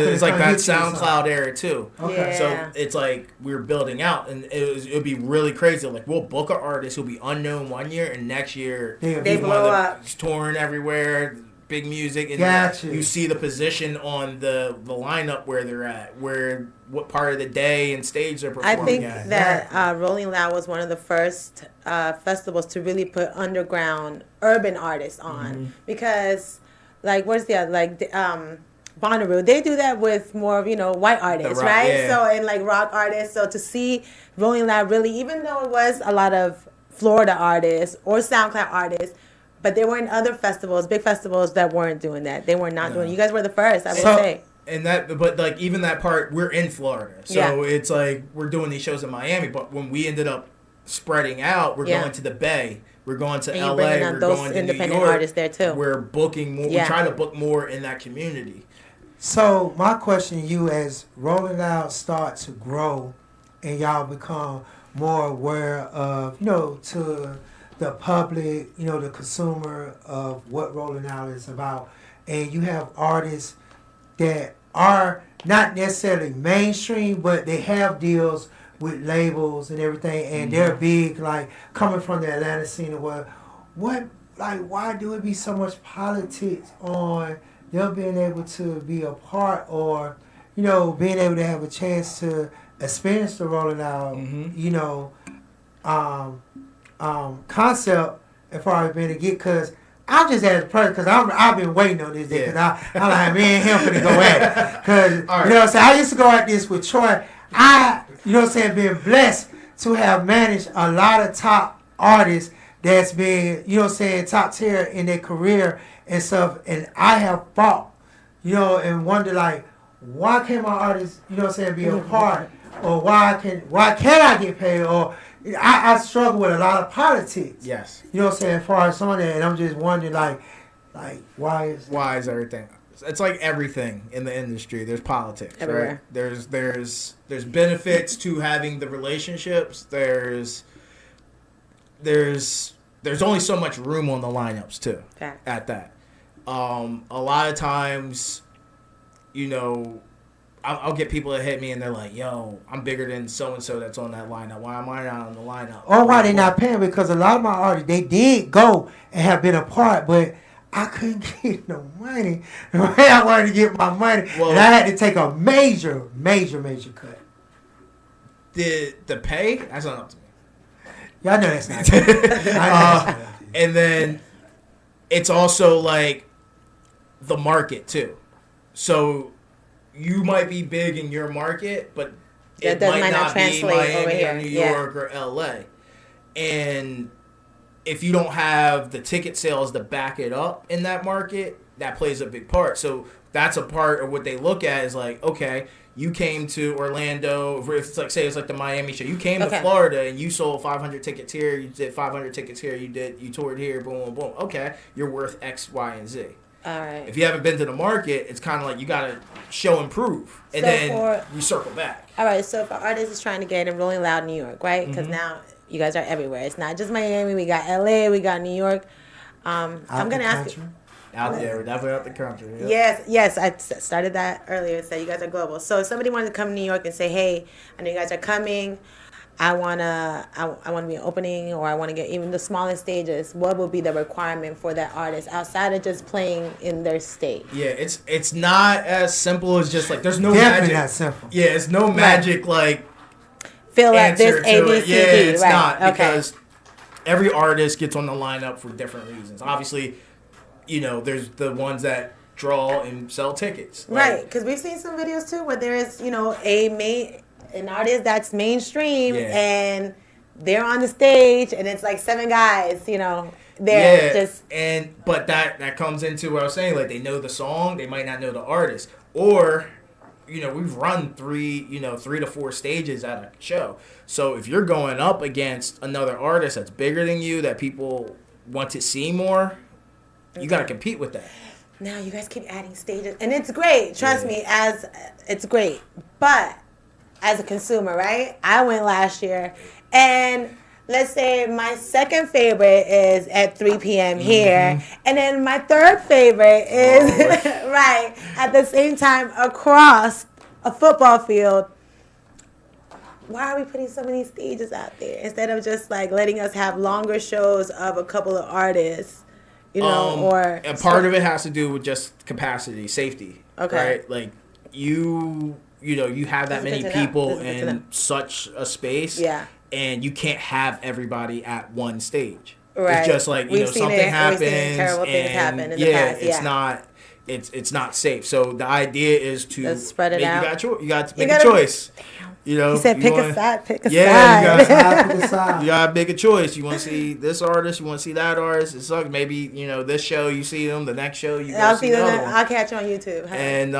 it's like that SoundCloud era too. Okay. Yeah. So it's like we're building out, and it would be really crazy. Like, we'll book an artist who'll be unknown one year, and next year They he's blow up. He's touring everywhere, big music, and Gotcha. you see the position on the lineup where they're at, what part of the day and stage they're I performing think at. that Rolling Loud was one of the first festivals to really put underground urban artists on because, like, what's the other, like, Bonnaroo, they do that with more of, white artists, rock, right? yeah. So, and like rock artists. So to see Rolling Loud really, even though it was a lot of Florida artists or SoundCloud artists, but there weren't other festivals, big festivals that weren't doing that. They were not doing it. You guys were the first, I would say. And but like even that part, we're in Florida, so it's like we're doing these shows in Miami. But when we ended up spreading out, we're going to the Bay, we're going to And LA, you're bringing on we're those going to New independent York. artists there too. We're booking more. Yeah. We try to book more in that community. So my question to you, as Rolling Loud start to grow and y'all become more aware of, to the public, the consumer of what Rolling Loud is about, and you have artists that are not necessarily mainstream, but they have deals with labels and everything, and they're big, like coming from the Atlanta scene. Why do it be so much politics on them being able to be a part, or being able to have a chance to experience the Rolling Loud, concept as far as being a get? Because I'm just as a person, because I've been waiting on this day, because I'm like, me and him finna go at it. Because, Right. you know what I'm saying, I used to go at this with Troy. Been blessed to have managed a lot of top artists that's been, top tier in their career and stuff. And I have fought, and wonder, like, why can't my artists, be a part? Or why can't I get paid? Or I struggle with a lot of politics. Yes. As far as some of that, and I'm just wondering, like, why is Everything? It's like everything in the industry. There's politics, Everywhere. right? There's benefits to having the relationships. There's only so much room on the lineups too. Fact. At that, a lot of times, I'll get people that hit me and they're like, "Yo, I'm bigger than so and so that's on that lineup. Why am I not on the lineup?" Or why they not paying? Because a lot of my artists, they did go and have been a part, but I couldn't get no money. I wanted to get my money, and I had to take a major cut. The pay, that's not up to me. Y'all know that's not true. And then it's also like the market too. So you might be big in your market, but it might not be Miami or New York or LA. And if you don't have the ticket sales to back it up in that market, that plays a big part. So that's a part of what they look at is like, okay, you came to Orlando, if it's like, say it's like the Miami show, you came to Florida and you sold 500 tickets here, you did 500 tickets here, you toured here, boom, boom, boom. Okay, you're worth X, Y, and Z. All right. If you haven't been to the market, it's kind of like you got to show and prove, and then you circle back. All right, so if an artist is trying to get in Rolling Loud New York, right? Because now you guys are everywhere. It's not just Miami. We got LA. We got New York. I'm going to ask you. Out there, we're definitely out the country. Yeah. Yes, I started that earlier and said you guys are global. So if somebody wanted to come to New York and say, hey, I know you guys are coming. I wanna be an opening, or I want to get even the smallest stages. What would be the requirement for that artist outside of just playing in their state? Yeah, it's not as simple as just like there's no Definitely magic. not simple. Yeah, it's no magic like Fill out answer this A, to B, it. C, Yeah, D. it's Right. not Okay. because every artist gets on the lineup for different reasons. Obviously, there's the ones that draw and sell tickets. Right, because we've seen some videos too where there is, an artist that's mainstream and they're on the stage and it's like 7 guys, But that comes into what I was saying. Like, they know the song, they might not know the artist, or we've run 3 to 4 stages at a show. So if you're going up against another artist that's bigger than you, that people want to see more, you got to compete with that. Now you guys keep adding stages, and it's great. Trust me, it's great. But as a consumer, right? I went last year, and let's say my second favorite is at 3 p.m. here, and then my third favorite is right at the same time across a football field. Why are we putting so many stages out there instead of just like letting us have longer shows of a couple of artists? Or a part of it has to do with just capacity, safety. Okay. Right? Like you have that many people in such a space. Yeah. And you can't have everybody at one stage. Right. It's just like, something happens. We've seen terrible things happen in the past. It's not safe. So the idea is to let's spread it out. You got to make a choice. He said pick a side. You gotta make a choice. You want to see this artist, you want to see that artist. It sucks. Maybe this show you see them, the next show you go see the other one. I'll catch you on YouTube. Huh? And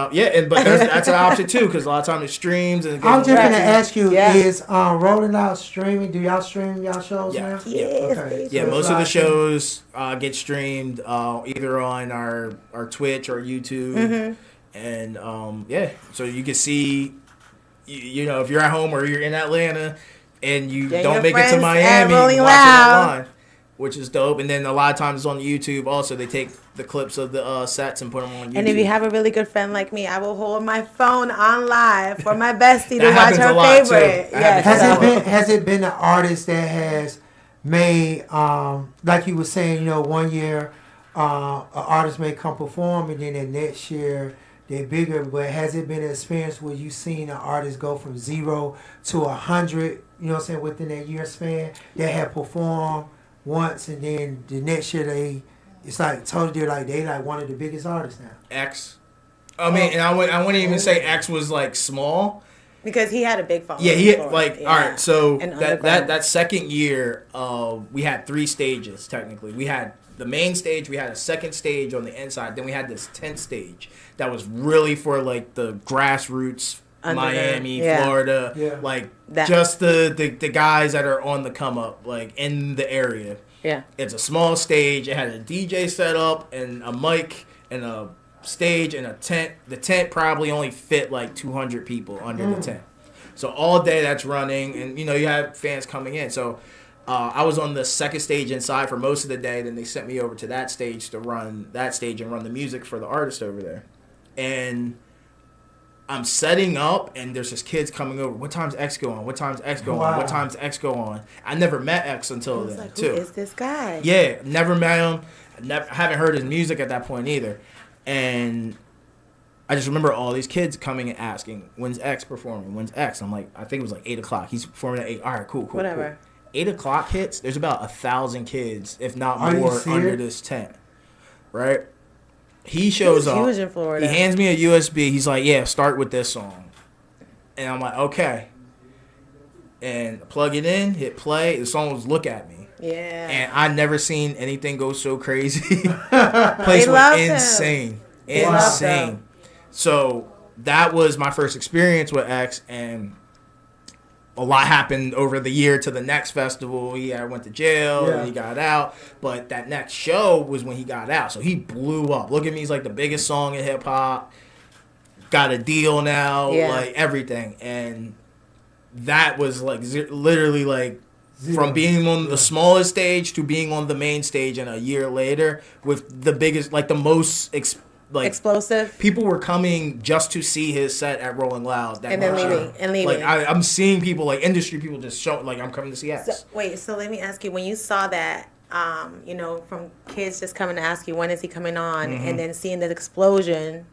but that's an option too, because a lot of times it streams. And I'm just gonna ask you: is Rolling Out streaming? Do y'all stream y'all shows now? Yes, okay. Yeah, most of the shows get streamed either on our Twitch or YouTube, and so you can see. If you're at home or you're in Atlanta and you don't make it to Miami, you watch it online, which is dope. And then a lot of times on YouTube also, they take the clips of the sets and put them on YouTube. And if you have a really good friend like me, I will hold my phone on live for my bestie to watch her favorite. Yes. Has it been an artist that has made, like you were saying, 1 year an artist may come perform and then the next year they're bigger, but has it been an experience where you've seen an artist go from 0 to 100, within that year span, that have performed once and then the next year it's like totally like they like one of the biggest artists now? X. I mean, and I wouldn't even say X was like small. Because he had a big following. Yeah, he had, all right, so that second year, we had 3 stages, technically. We had the main stage, we had a second stage on the inside, then we had this 10th stage that was really for, like, the grassroots, Miami, Florida, just the guys that are on the come-up, like, in the area. Yeah. It's a small stage. It had a DJ set up and a mic and a stage and a tent. The tent probably only fit like 200 people under the tent. So all day that's running, and you have fans coming in. So I was on the second stage inside for most of the day. Then they sent me over to that stage to run that stage and run the music for the artist over there. And I'm setting up, and there's just kids coming over. What time's X go on? What time's X go on? What time's X go on? I never met X until then, like, too. Who is this guy? Yeah, never met him. I haven't heard his music at that point either. And I just remember all these kids coming and asking, when's X performing? When's X? I'm like, I think it was like 8 o'clock. He's performing at 8. All right, cool. Whatever. Cool. 8 o'clock hits, there's about 1,000 kids, if not more, under this tent. Right? He shows up. Huge in Florida. He hands me a USB. He's like, yeah, start with this song. And I'm like, okay. And plug it in, hit play. The song was Look At Me. Yeah. And I never seen anything go so crazy. Place went insane. Insane. So that was my first experience with X, and a lot happened over the year to the next festival. He went to jail and he got out. But that next show was when he got out. So he blew up. Look At Me is like the biggest song in hip hop. Got a deal now, like everything. And that was like literally like from being on the smallest stage to being on the main stage, and a year later with the biggest, like the most explosive. People were coming just to see his set at Rolling Loud. And then leaving. Like I'm seeing people, like industry people, just show like I'm coming to see X. So let me ask you, when you saw that, from kids just coming to ask you when is he coming on, and then seeing that explosion,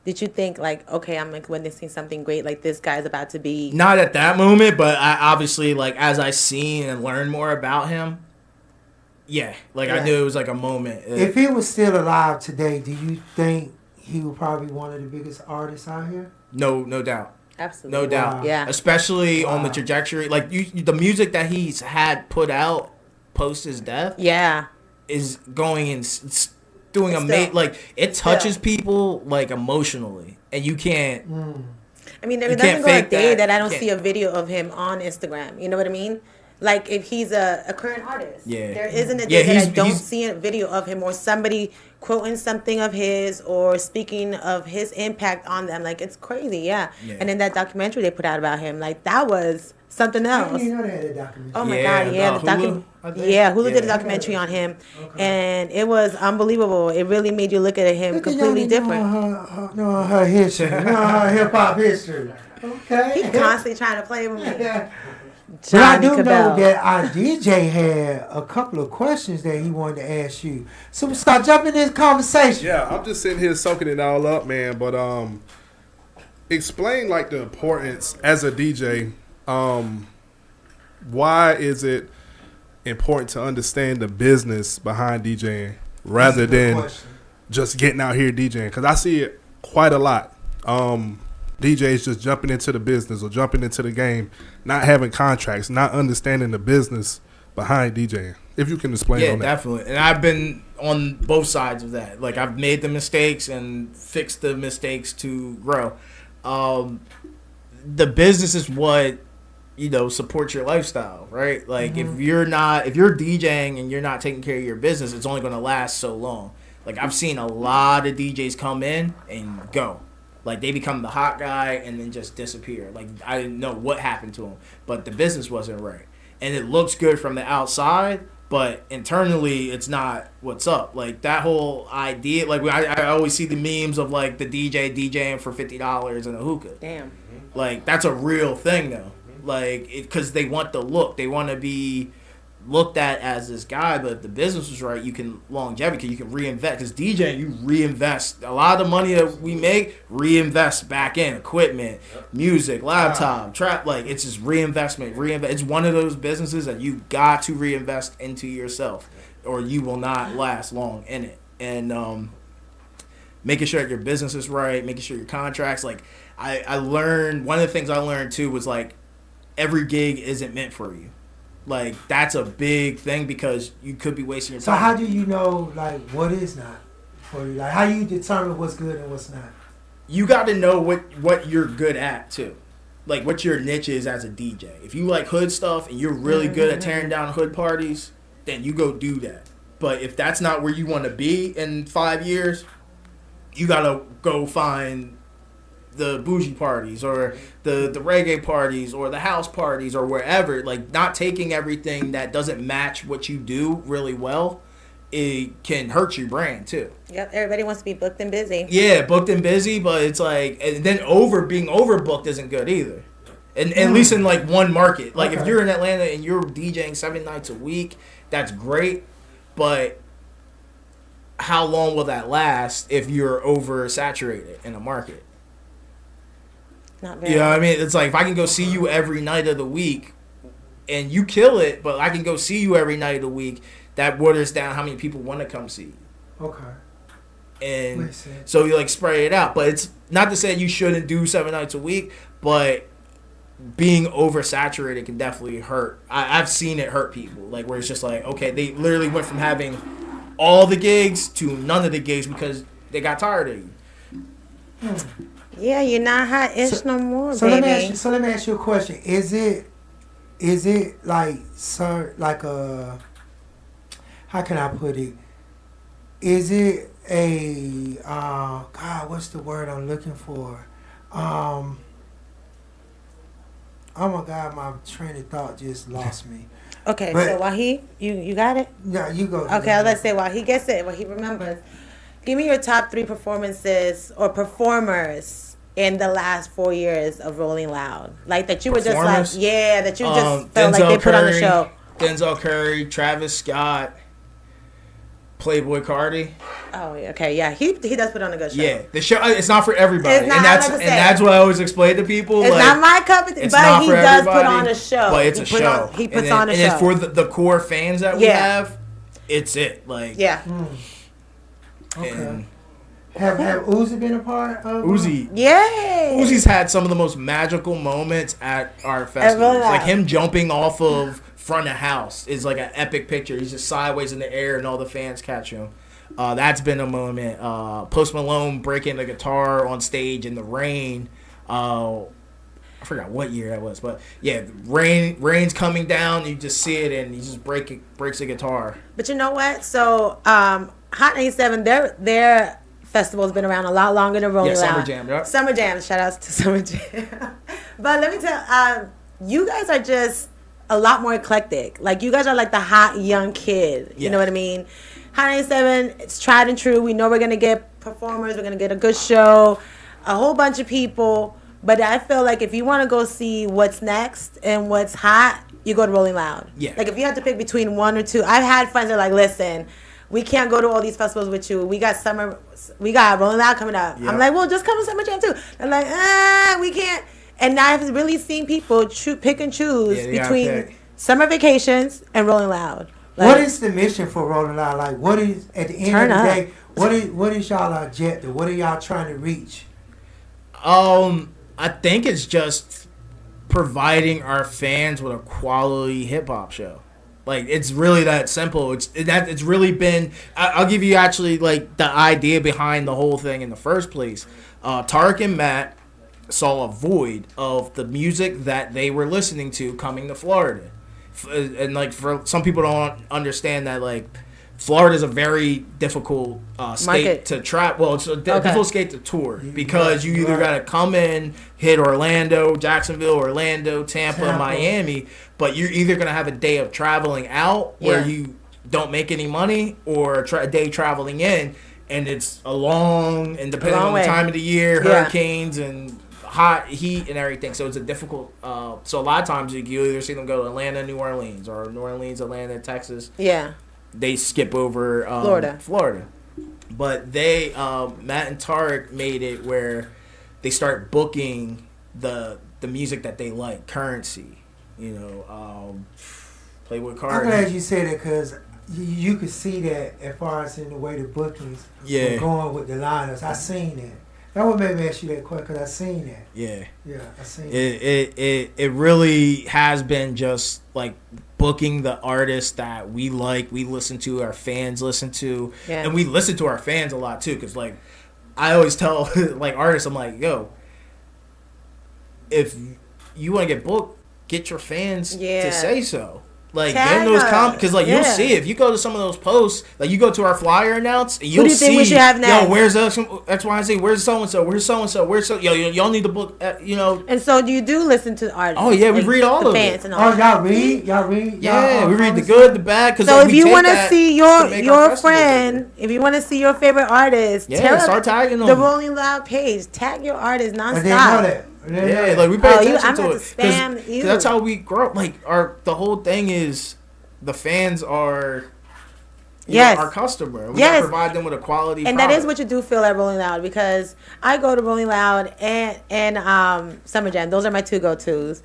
did you think like, okay, I'm like witnessing something great, like this guy's about to be? Not at that moment, but I obviously, like, as I seen and learned more about him, I knew it was like a moment. If he was still alive today, do you think he would probably be one of the biggest artists out here? No doubt. Absolutely. No doubt. Yeah. Especially on the trajectory, like the music that he's had put out post his death. Yeah. is going and doing like it touches people like emotionally, and you can't. I mean, there doesn't go a day that I don't see a video of him on Instagram. You know what I mean? Like if he's a current artist, there isn't a day that I don't see a video of him or somebody quoting something of his or speaking of his impact on them. Like it's crazy, And then that documentary they put out about him, like that was something else. I didn't even know they had a documentary. Oh my God, Hulu did a documentary on him, and it was unbelievable. It really made you look at him completely different. Know her history, her hip hop history. Okay, he's constantly trying to play with me. But I do know that our DJ had a couple of questions that he wanted to ask you. So start jumping in this conversation. Yeah, I'm just sitting here soaking it all up, man. But explain like the importance as a DJ. Why is it important to understand the business behind DJing rather than just getting out here DJing? Because I see it quite a lot. DJs just jumping into the business or jumping into the game, not having contracts, not understanding the business behind DJing. If you can explain on that. Yeah, definitely. And I've been on both sides of that. Like I've made the mistakes and fixed the mistakes to grow. The business is what supports your lifestyle, right? Like if you're DJing and you're not taking care of your business, it's only going to last so long. Like I've seen a lot of DJs come in and go. Like, they become the hot guy and then just disappear. Like, I didn't know what happened to him. But the business wasn't right. And it looks good from the outside, but internally, it's not what's up. Like, that whole idea, like, I always see the memes of, like, the DJ DJing for $50 in a hookah. Damn. Like, that's a real thing, though. Like, because they want the look. They want to be looked at as this guy, but if the business was right, you can longevity, you can reinvest. Because DJing, you reinvest a lot of the money that we make, reinvest back in equipment, music, laptop, trap. Like it's just reinvestment. It's one of those businesses that you got to reinvest into yourself, or you will not last long in it. And making sure that your business is right, making sure your contracts. Like I learned, one of the things I learned too was like every gig isn't meant for you. Like, that's a big thing because you could be wasting your time. So how do you know, like, what is not for you? Like, how do you determine what's good and what's not? You got to know what you're good at, too. Like, what your niche is as a DJ. If you like hood stuff and you're really good at tearing down hood parties, then you go do that. But if that's not where you want to be in 5 years, you got to go find the bougie parties or the reggae parties or the house parties or wherever. Like, not taking everything that doesn't match what you do really well, it can hurt your brand too. Yep, everybody wants to be booked and busy. Yeah, booked and busy, but it's like, and then being overbooked isn't good either. And at least in like one market. Like if you're in Atlanta and you're DJing 7 nights a week, that's great, but how long will that last if you're oversaturated in a market? Not very. You know what I mean? It's like if I can go see you every night of the week and you kill it, but I can go see you every night of the week, that waters down how many people want to come see you. Okay. And so you like spray it out. But it's not to say you shouldn't do 7 nights a week, but being oversaturated can definitely hurt. I've seen it hurt people. Like where it's just like, okay, they literally went from having all the gigs to none of the gigs because they got tired of you. Yeah, you're not hot-ish no more, so baby. Let me ask you a question. Is it like, sir, like a, how can I put it? Is it a, God, what's the word I'm looking for? Oh my God, my train of thought just lost me. Okay, but, so while you got it? Yeah, you go. Okay, let's say while he gets it, while he remembers, give me your top 3 performances or performers in the last 4 years of Rolling Loud. Like that you were just like, yeah, that you just felt Denzel like they put on the show. Denzel Curry, Travis Scott, Playboy Cardi. Oh, okay, yeah, he does put on a good show. Yeah, the show, it's not for everybody. It's not, and that's what I always explain to people. It's like, not my cup of tea, but he does put on a show. But it's a show. He puts on a show. And for the core fans that we have, it's it. Like, yeah. Okay. Have Uzi been a part of? Uzi. Yeah. Uzi's had some of the most magical moments at our festivals. Like him jumping off of front of house is like an epic picture. He's just sideways in the air and all the fans catch him. That's been a moment. Post Malone breaking the guitar on stage in the rain. I forgot what year that was, but yeah, rain's coming down. You just see it, and he just breaks the guitar. But you know what? So Hot 97, their festival's been around a lot longer than Rolling Loud. Summer Jam, right? Summer Jam. Shout outs to Summer Jam. But let me tell you guys are just a lot more eclectic. Like, you guys are like the hot young kid. You know what I mean? Hot 97, it's tried and true. We know we're going to get performers. We're going to get a good show, a whole bunch of people. But I feel like if you want to go see what's next and what's hot, you go to Rolling Loud. Yeah. Like, if you have to pick between one or two. I've had friends that are like, listen, we can't go to all these festivals with you. We got Rolling Loud coming up. Yep. I'm like, well, just come to Summer Jam too. They're like, we can't. And I've really seen people pick and choose between summer vacations and Rolling Loud. Like, what is the mission for Rolling Loud? Like, what is, at the end of the day, what is y'all objective? What are y'all trying to reach? I think it's just providing our fans with a quality hip hop show. Like, it's really that simple. It's really been. I'll give you actually like the idea behind the whole thing in the first place. Tarek and Matt saw a void of the music that they were listening to coming to Florida. And like, for some people don't understand that, like, Florida is a very difficult state to travel. Well, it's a difficult state to tour because you either got to come in, hit Orlando, Jacksonville, Orlando, Tampa, Miami, but you're either going to have a day of traveling out where you don't make any money, or a day traveling in, and it's a long, and depending on the time of the year, hurricanes and hot heat and everything, so it's a difficult. So a lot of times you either see them go to Atlanta, New Orleans, or New Orleans, Atlanta, Texas. Yeah, they skip over Florida. But they, Matt and Tarek, made it where they start booking the music that they like. Currency, Playboy Cardi. I'm glad you said it, because you could see that as far as in the way the bookings were going with the lineups. I seen that. That would make me ask you that question, because I seen that. Yeah, I seen it. It really has been just like booking the artists that we like, we listen to, our fans listen to, and we listen to our fans a lot too. Because like, I always tell like artists, I'm like, yo, if you want to get booked, get your fans to say so. Like, get those comments, because like you'll see if you go to some of those posts, like you go to our flyer announce, and you'll see, we should have next? Yo, where's X, Y, and Z? Where's so and so? Where's so and so? Where's so? Yo, y'all need to book. And so you do listen to artists? Oh yeah, we read all of it. Y'all read? Yeah, we read the good, the bad. Cause so like, if you want to see your friend, if you want to see your favorite artist, start tagging them. The Rolling Loud page, tag your artist nonstop. But they know that. Yeah, like we pay attention to it, because that's how we grow. Like, the whole thing is, the fans are our customer. We gotta provide them with a quality and product. That is what you do feel at Rolling Loud, because I go to Rolling Loud and Summer Jam. Those are my two go-tos,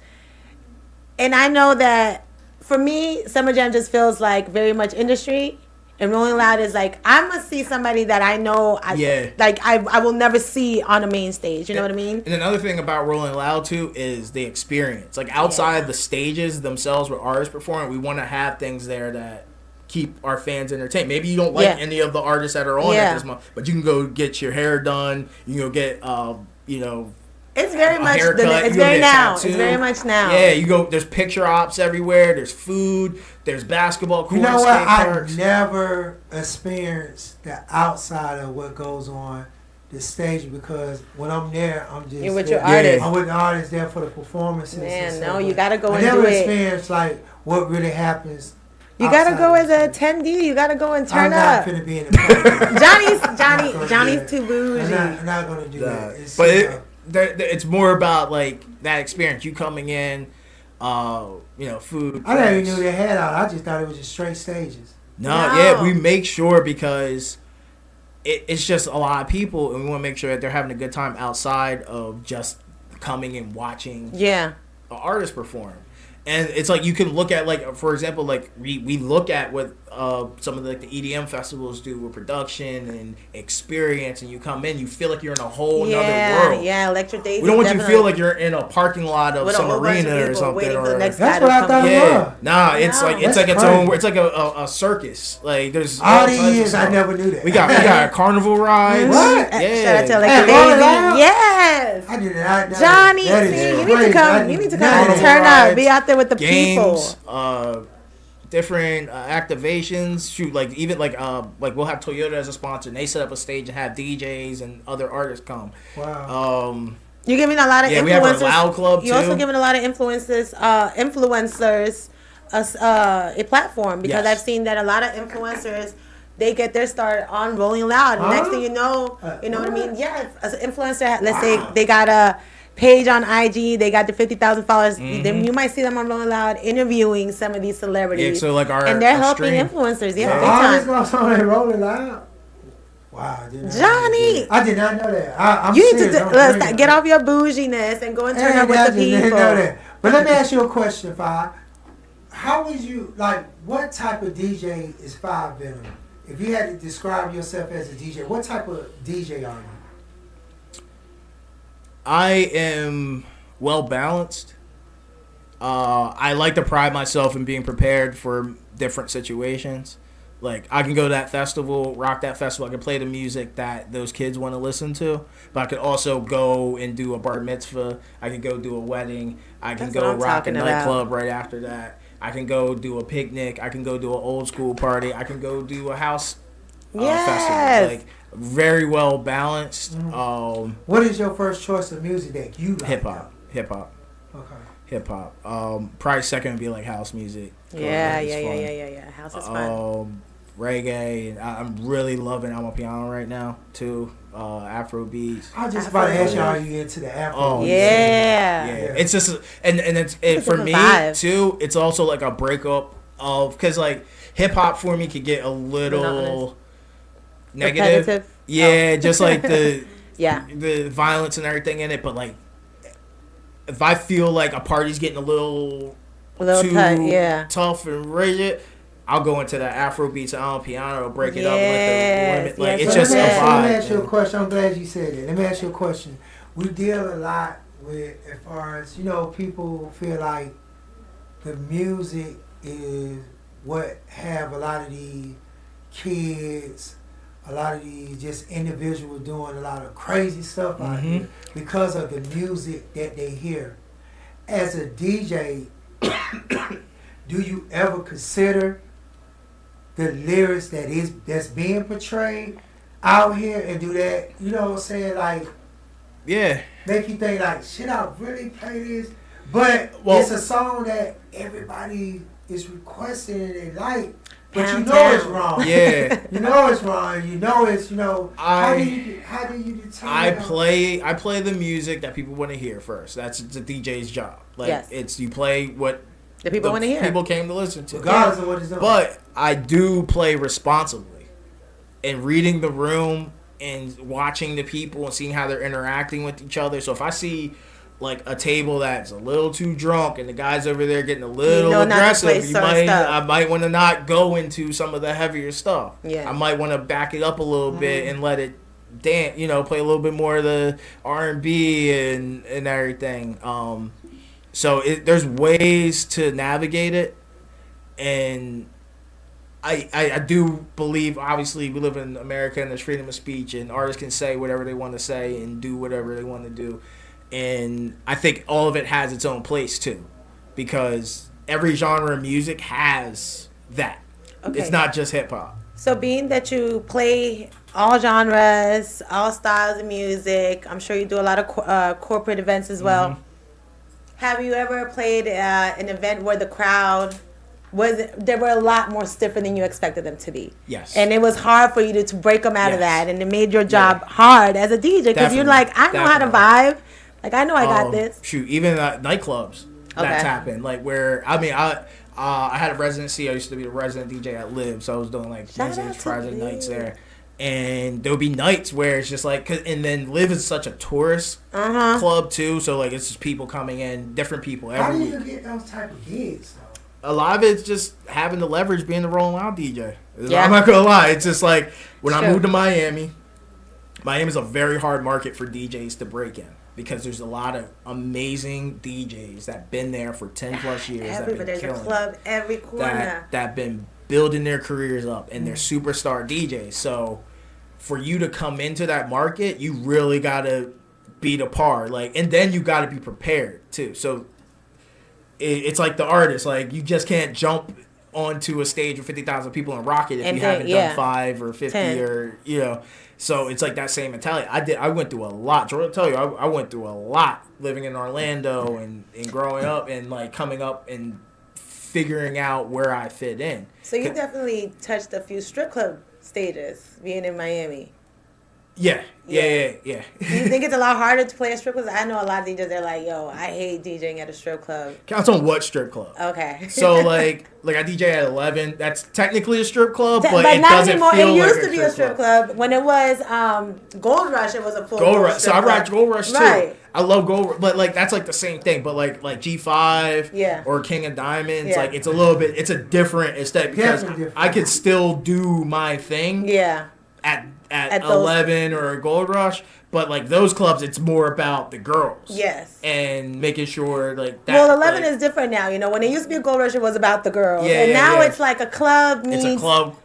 and I know that for me, Summer Jam just feels like very much industry. And Rolling Loud is like, I must see somebody that I know, I will never see on a main stage. You know what I mean? And another thing about Rolling Loud, too, is the experience. Like, outside the stages themselves where artists perform, we want to have things there that keep our fans entertained. Maybe you don't like any of the artists that are on at this month, but you can go get your hair done. You can go get, it's very much it's very now. It's very much now. Yeah, you go. There's picture ops everywhere. There's food. There's basketball courts. You know what? I never experienced the outside of what goes on the stage, because when I'm there, I'm just. You're with your artist. I'm with the artist there for the performances. Man, no, you gotta go and do it. I never experienced like what really happens. You gotta go as a attendee. You gotta go and turn up. I'm not finna be in the Johnny's too bougie. I'm not gonna do that. But it's more about like that experience. You coming in, food. I never even knew they had out. I just thought it was just straight stages. No, we make sure, because it's just a lot of people, and we want to make sure that they're having a good time outside of just coming and watching an artist perform. And it's like, you can look at, like, for example, like we look at with some of the EDM festivals do with production and experience, and you come in, you feel like you're in a whole nother world. Yeah, Electric Daisy. We don't want you to feel like you're in a parking lot of some arena or something. That's what I thought it was. Nah, it's like its own. It's like a circus. Like there's all these years I never knew that. We got a carnival ride. What? Yeah. Shout out to Electric Daisy. Yes. I did not know Johnny, that. you need to come. You need to come and turn up. Be out there with the games, people. Different activations. Shoot, like even like we'll have Toyota as a sponsor, and they set up a stage and have DJs and other artists come. Wow. You're giving a lot of influencers. We have our Loud Club too. You're also giving a lot of influencers a platform, because I've seen that a lot of influencers, they get their start on Rolling Loud. And next thing you know what I mean? Yeah, as an influencer, let's say they got a page on IG, they got the 50,000 followers. Then you might see them on Rolling Loud interviewing some of these celebrities. Yeah, so like and they're helping influencers. Yeah, big time. All Rolling Loud. Wow, Johnny, I did not know that. I'm you need serious. to get off your bouginess and go and turn up with the people. Didn't know that. But let me ask you a question, Five. How would you what type of DJ is Five Venom? If you had to describe yourself as a DJ, what type of DJ are you? I am well balanced. I like to pride myself in being prepared for different situations. Like, I can go to that festival, rock that festival. I can play the music that those kids want to listen to. But I could also go and do a bar mitzvah. I can go do a wedding. I can go rock a nightclub right after that. I can go do a picnic. I can go do an old school party. I can go do a house festival. Like, very well balanced. What is your first choice of music that you like? Hip hop. Okay. Hip hop. Probably second would be like house music. Yeah. House is fun. Reggae. And I'm really loving Amapiano right now too. Afro beats. I was just about to ask you, are you into the Afro? Oh yeah. It's just and it's for me too. It's also like a breakup of, because like hip hop for me could get a little negative. Repetitive? Yeah, just like the the violence and everything in it. But like, if I feel like a party's getting a little too tough and rigid, I'll go into the Afro beats and Amapiano, break it up with the women. Like, it's just a vibe. Let me ask you a question. I'm glad you said that. Let me ask you a question. We deal a lot with, as far as, people feel like the music is what have a lot of these kids, a lot of these just individuals doing a lot of crazy stuff out here because of the music that they hear. As a DJ, do you ever consider the lyrics that's being portrayed out here and do that? You know what I'm saying? Like, make you think like, should I really play this? But it's a song that everybody is requesting and they like. But you know it's wrong. Yeah. You know it's wrong. You know it's, how do you determine? I play the music that people want to hear first. That's the DJ's job. Like, it's, you play what the people want to hear. People came to listen to. Regardless of what it's doing. But I do play responsibly. And reading the room and watching the people and seeing how they're interacting with each other. So if I see like a table that's a little too drunk and the guys over there getting a little aggressive, I might want to not go into some of the heavier stuff. Yeah. I might want to back it up a little bit and let it dance, play a little bit more of the R&B and everything. So there's ways to navigate it, and I do believe, obviously, we live in America and there's freedom of speech, and artists can say whatever they want to say and do whatever they want to do. And I think all of it has its own place, too, because every genre of music has that. Okay. It's not just hip-hop. So being that you play all genres, all styles of music, I'm sure you do a lot of corporate events as well. Mm-hmm. Have you ever played an event where the crowd they were a lot more stiffer than you expected them to be? Yes. And it was hard for you to break them out of that, and it made your job hard as a DJ, because you're like, I know how to vibe. Like, I know I got this. Shoot, even nightclubs, that's happened. Like, where, I had a residency. I used to be the resident DJ at Live, so I was doing like Wednesdays, Friday nights there. And there would be nights where it's just like, and then Live is such a tourist club too, so like it's just people coming in, different people every week. How do you get those type of gigs though? a lot of it's just having the leverage being the Rolling Loud DJ. Yeah. I'm not gonna lie. It's just like when I Sure. moved to Miami. Miami's a very hard market for DJs to break in because there's a lot of amazing DJs that been there for 10 plus years. There's a club every corner that been building their careers up and they're superstar DJs. So for you to come into that market, you really gotta be the par. Like, and then you gotta be prepared too. So it's like the artist. Like you just can't jump onto a stage with 50,000 people and rock it if you haven't done 5 or 50 10. Or So it's like that same mentality. I went through a lot. Jordan will tell you, I went through a lot living in Orlando and growing up and like coming up and figuring out where I fit in. So you definitely touched a few strip club stages being in Miami. Yeah. Do you think it's a lot harder to play a strip club? I know a lot of DJs, they're like, yo, I hate DJing at a strip club. Counts on what strip club? Okay. So like I DJ at 11. That's technically a strip club, but it not doesn't anymore. feel It like used to be a strip club. When it was Gold Rush, it was a full Gold Rush. So I rocked club. Gold Rush too. Right. I love Gold Rush, but like that's like the same thing. But like G5 or King of Diamonds, like it's a little bit. It's a different aesthetic because I could still do my thing. Yeah. At 11 or a Gold Rush, but like those clubs, it's more about the girls. Yes. And making sure like that. Well, 11 is different now. You know, when it used to be a Gold Rush, it was about the girls. And now it's like a club meets. It's a club.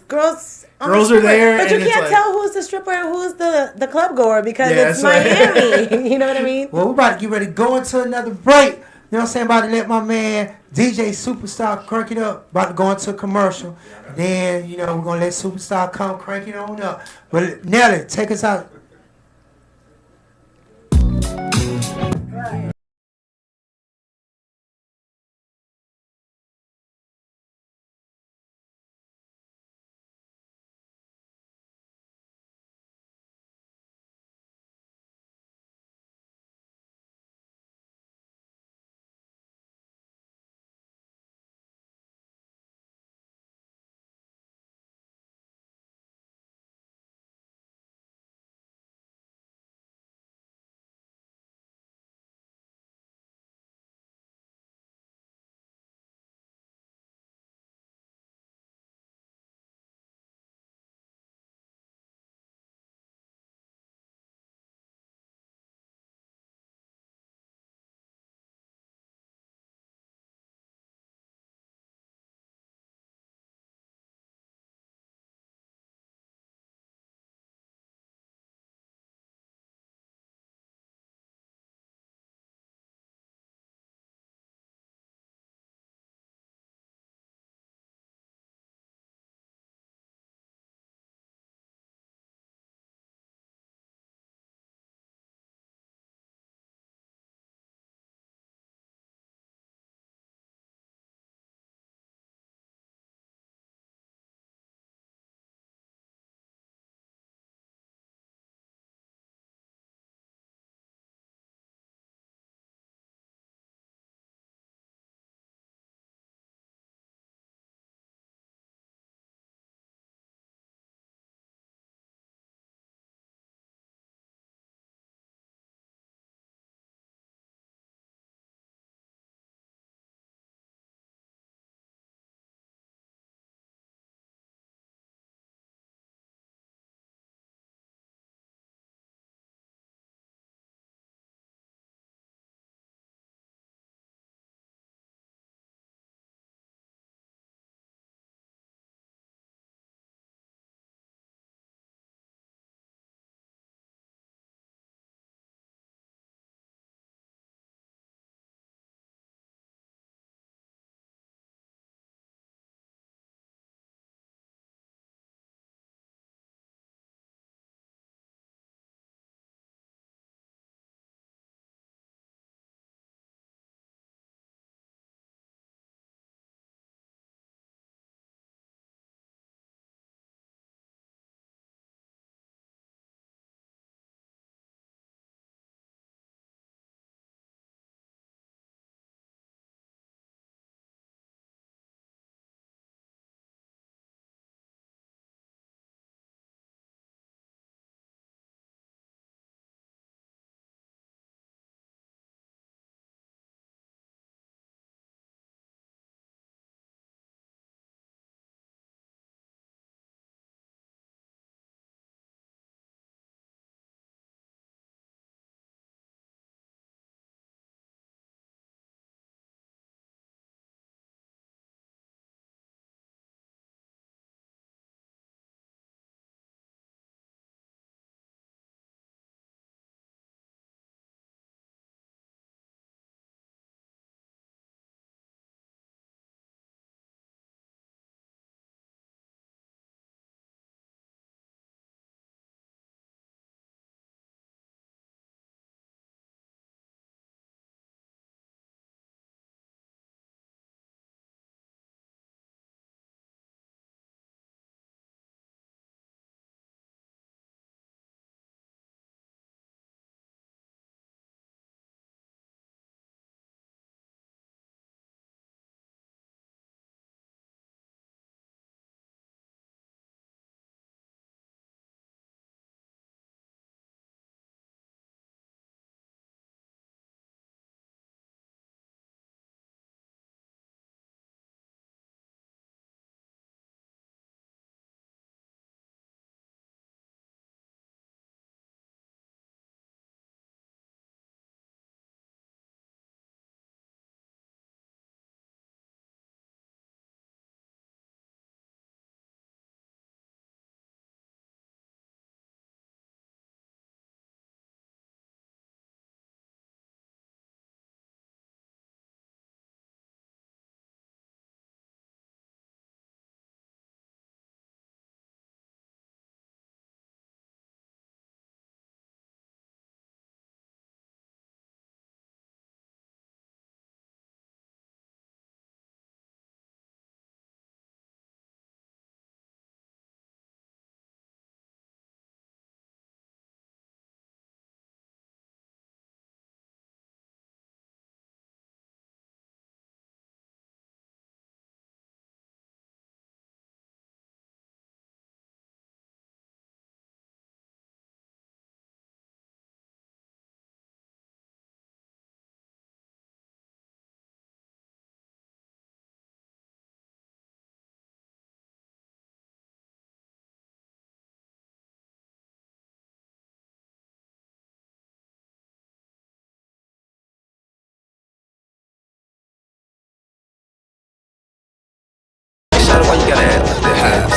Girls. Girls are there, but you can't tell who's the stripper and who's the club goer because it's Miami. You know what I mean? Well, we're about to get ready to go into another break. You know what I'm saying? About to let my man DJ Superstar crank it up. About to go into a commercial. Then, we're going to let Superstar come crank it on up. But Nelly, take us out.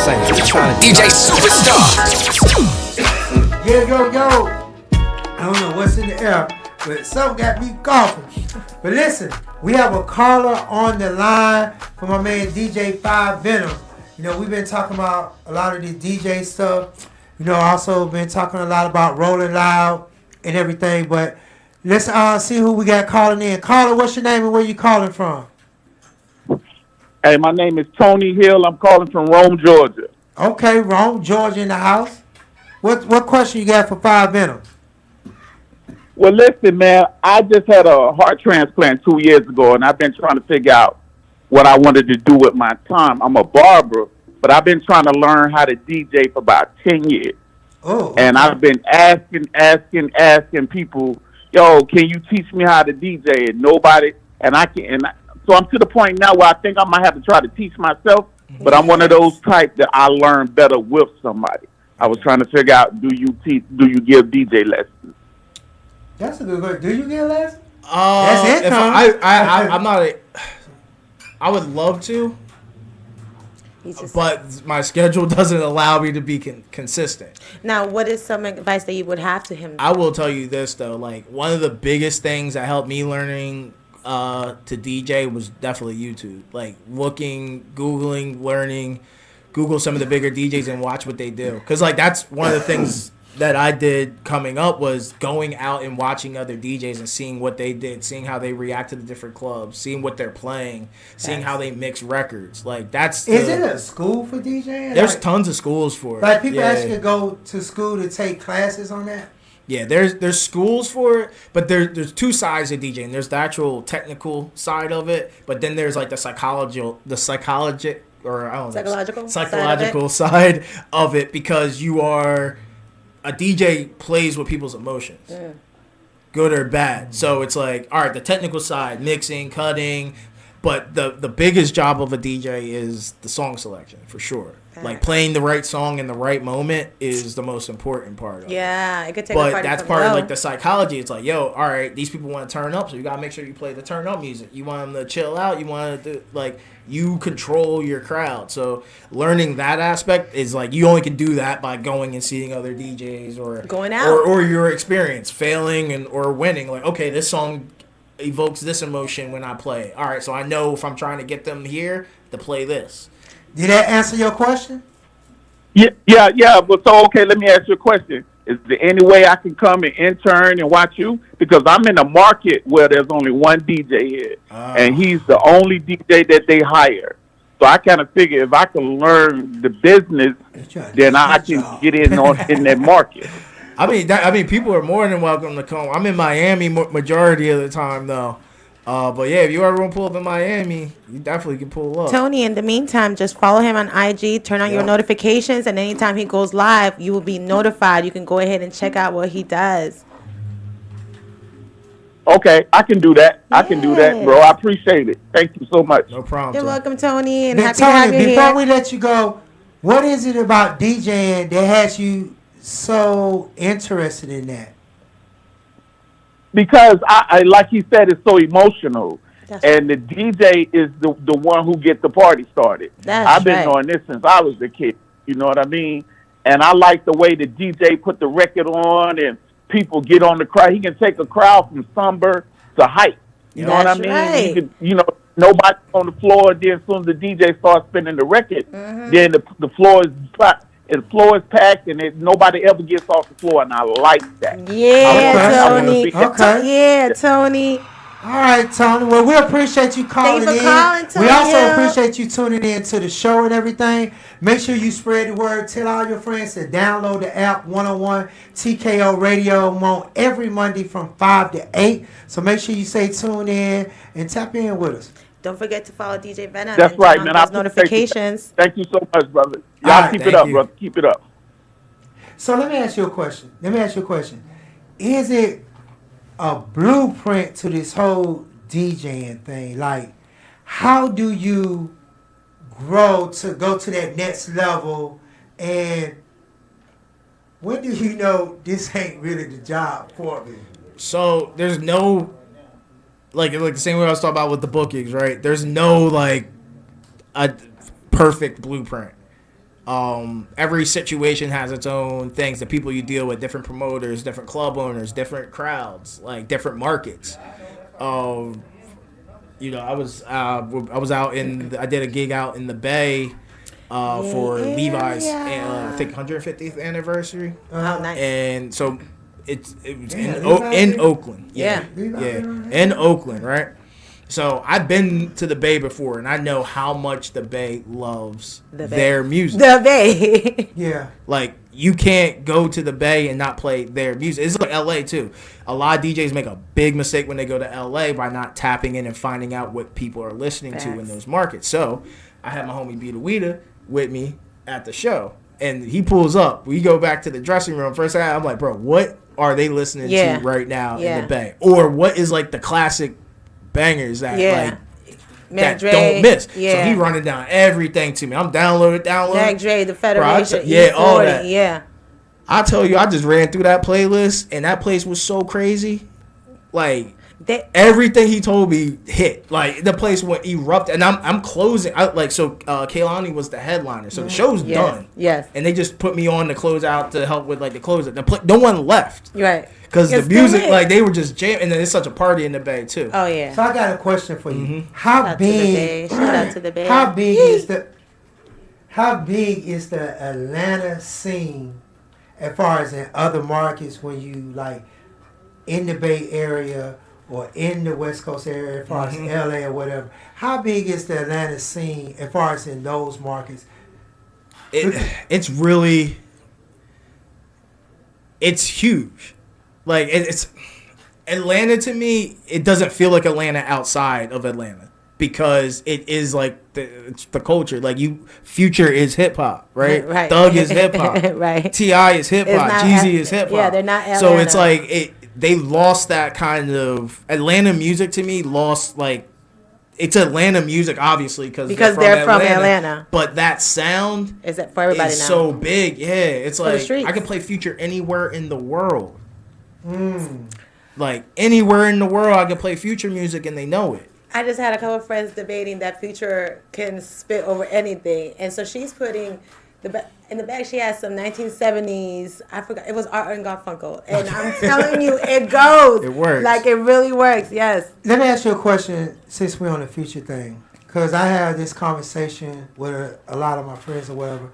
saying. I'm just trying to DJ Superstar. Yo. I don't know what's in the air, but something got me coughing. But listen, we have a caller on the line from my man DJ 5 Venom. You know, we've been talking about a lot of the DJ stuff. You know, also been talking a lot about Rolling Loud and everything. But let's see who we got calling in. Caller, what's your name and where you calling from? Hey, my name is Tony Hill. I'm calling from Rome, Georgia. Okay, Rome, Georgia in the house. What question you got for 5 Venom? Well, listen, man, I just had a heart transplant 2 years ago, and I've been trying to figure out what I wanted to do with my time. I'm a barber, but I've been trying to learn how to DJ for about 10 years. Oh. And I've been asking people, yo, can you teach me how to DJ? And nobody, so I'm to the point now where I think I might have to try to teach myself, but I'm one of those type that I learn better with somebody. I was trying to figure out, do you give DJ lessons? That's a good question. Do you get lessons? That's it, I'm not I would love to, but my schedule doesn't allow me to be consistent. Now, what is some advice that you would have to him? I will tell you this, though. Like, one of the biggest things that helped me learning to DJ was definitely YouTube. Like, Googling, learning, Google some of the bigger DJs and watch what they do. Because, like, that's one of the things that I did coming up was going out and watching other DJs and seeing what they did, seeing how they react to the different clubs, seeing what they're playing, seeing how they mix records. Like, that's... Is it a school for DJing? There's tons of schools for it. Like, people actually go to school to take classes on that? Yeah, there's schools for it, but there's two sides of DJing. There's the actual technical side of it, but then there's like the psychological side of it, because you are... A DJ plays with people's emotions, good or bad. So it's like, all right, the technical side, mixing, cutting, but the biggest job of a DJ is the song selection, for sure. Like, playing the right song in the right moment is the most important part of it. Yeah, it could take but a party that's from part low. of, like, the psychology. It's like, yo, all right, these people want to turn up, so you got to make sure you play the turn up music. You want them to chill out. You want to do, like, you control your crowd. So learning that aspect is, like, you only can do that by going and seeing other DJs or going out or your experience, failing or winning. Like, okay, this song evokes this emotion when I play. All right, so I know if I'm trying to get them here to play this. Did that answer your question? Yeah. But so, okay, let me ask you a question. Is there any way I can come and intern and watch you? Because I'm in a market where there's only one DJ here, and he's the only DJ that they hire. So I kind of figure if I can learn the business, then I can get in that market. I mean, people are more than welcome to come. I'm in Miami majority of the time, though. But yeah, if you ever want to pull up in Miami, you definitely can pull up. Tony, in the meantime, just follow him on IG, turn on your notifications, and anytime he goes live, you will be notified. You can go ahead and check out what he does. Okay, I can do that. I can do that, bro. I appreciate it. Thank you so much. No problem. You're welcome, Tony, and Now, happy to have you before here. we let you go, what is it about DJing that has you so interested in that? Because I like he said, it's so emotional. That's and the DJ is the one who gets the party started. I've been doing this since I was a kid. You know what I mean? And I like the way the DJ put the record on and people get on the crowd. He can take a crowd from somber to hype. You know what I mean? Right. He can, nobody on the floor. Then as soon as the DJ starts spinning the record, then the floor is flat. And the floor is packed, and nobody ever gets off the floor, and I like that. Yeah, Tony. Okay. Yeah, Tony. All right, Tony. Well, we appreciate you calling in. Thanks for calling, Tony. We also appreciate you tuning in to the show and everything. Make sure you spread the word. Tell all your friends to download the app 101 TKO Radio. I'm on every Monday from 5 to 8. So make sure you stay tuned in and tap in with us. Don't forget to follow DJ Venom. That's right, man. Those notifications. Thank you so much, brother. Y'all keep it up, brother. Keep it up. So let me ask you a question. Is it a blueprint to this whole DJing thing? Like, how do you grow to go to that next level? And when do you know this ain't really the job for me? So there's no... Like the same way I was talking about with the bookings, right? There's no, like, a perfect blueprint. Every situation has its own things, the people you deal with, different promoters, different club owners, different crowds, like different markets. You know, I was out I did a gig out in the Bay for Levi's, I think 150th anniversary. Oh, nice. And so it was in Oakland. Yeah, in Oakland, right? So I've been to the Bay before, and I know how much the Bay loves their music. The Bay. Yeah. Like, you can't go to the Bay and not play their music. It's like LA too. A lot of DJs make a big mistake when they go to LA by not tapping in and finding out what people are listening to in those markets. So I had my homie Beta Weeda with me at the show, and he pulls up. We go back to the dressing room. First thing I'm like, bro, what are they listening to right now in the Bay? Or what is like the classic bangers that like Dre, don't miss? So he running down everything to me. I'm downloading. Mac Dre, the Federation, bro, all that. Yeah. I tell you, I just ran through that playlist, and that place was so crazy. Like, everything he told me hit. Like, the place went erupt, and I'm closing. Kehlani was the headliner, so the show's done. Yes. And they just put me on to close out to help with like the close. No one left. Right. Because the music, like, they were just jamming, and then it's such a party in the Bay too. Oh yeah. So I got a question for you. Mm-hmm. How big? Shout out to the Bay. How big is the Atlanta scene, as far as in other markets when you like in the Bay Area or in the West Coast area, as far as LA or whatever? How big is the Atlanta scene as far as in those markets? It's huge. Like, it's Atlanta to me. It doesn't feel like Atlanta outside of Atlanta because it is like it's the culture. Like, Future is hip hop, right? Right. Thug is hip hop, right? T.I. is hip hop, Jeezy is hip hop. Yeah, they're not Atlanta. So it's like they lost that kind of Atlanta music to me. Lost like. It's Atlanta music, obviously, because they're from Atlanta. But that sound is for everybody is now. so big. Yeah, it's for like I can play Future anywhere in the world. Like, anywhere in the world, I can play Future music and they know it. I just had a couple of friends debating that Future can spit over anything, and so she's putting in the bag. She has some 1970s. I forgot, it was Art and Garfunkel, and I'm telling you, it goes. It works. Like, it really works. Yes. Let me ask you a question since we're on the Future thing, because I had this conversation with a lot of my friends or whatever.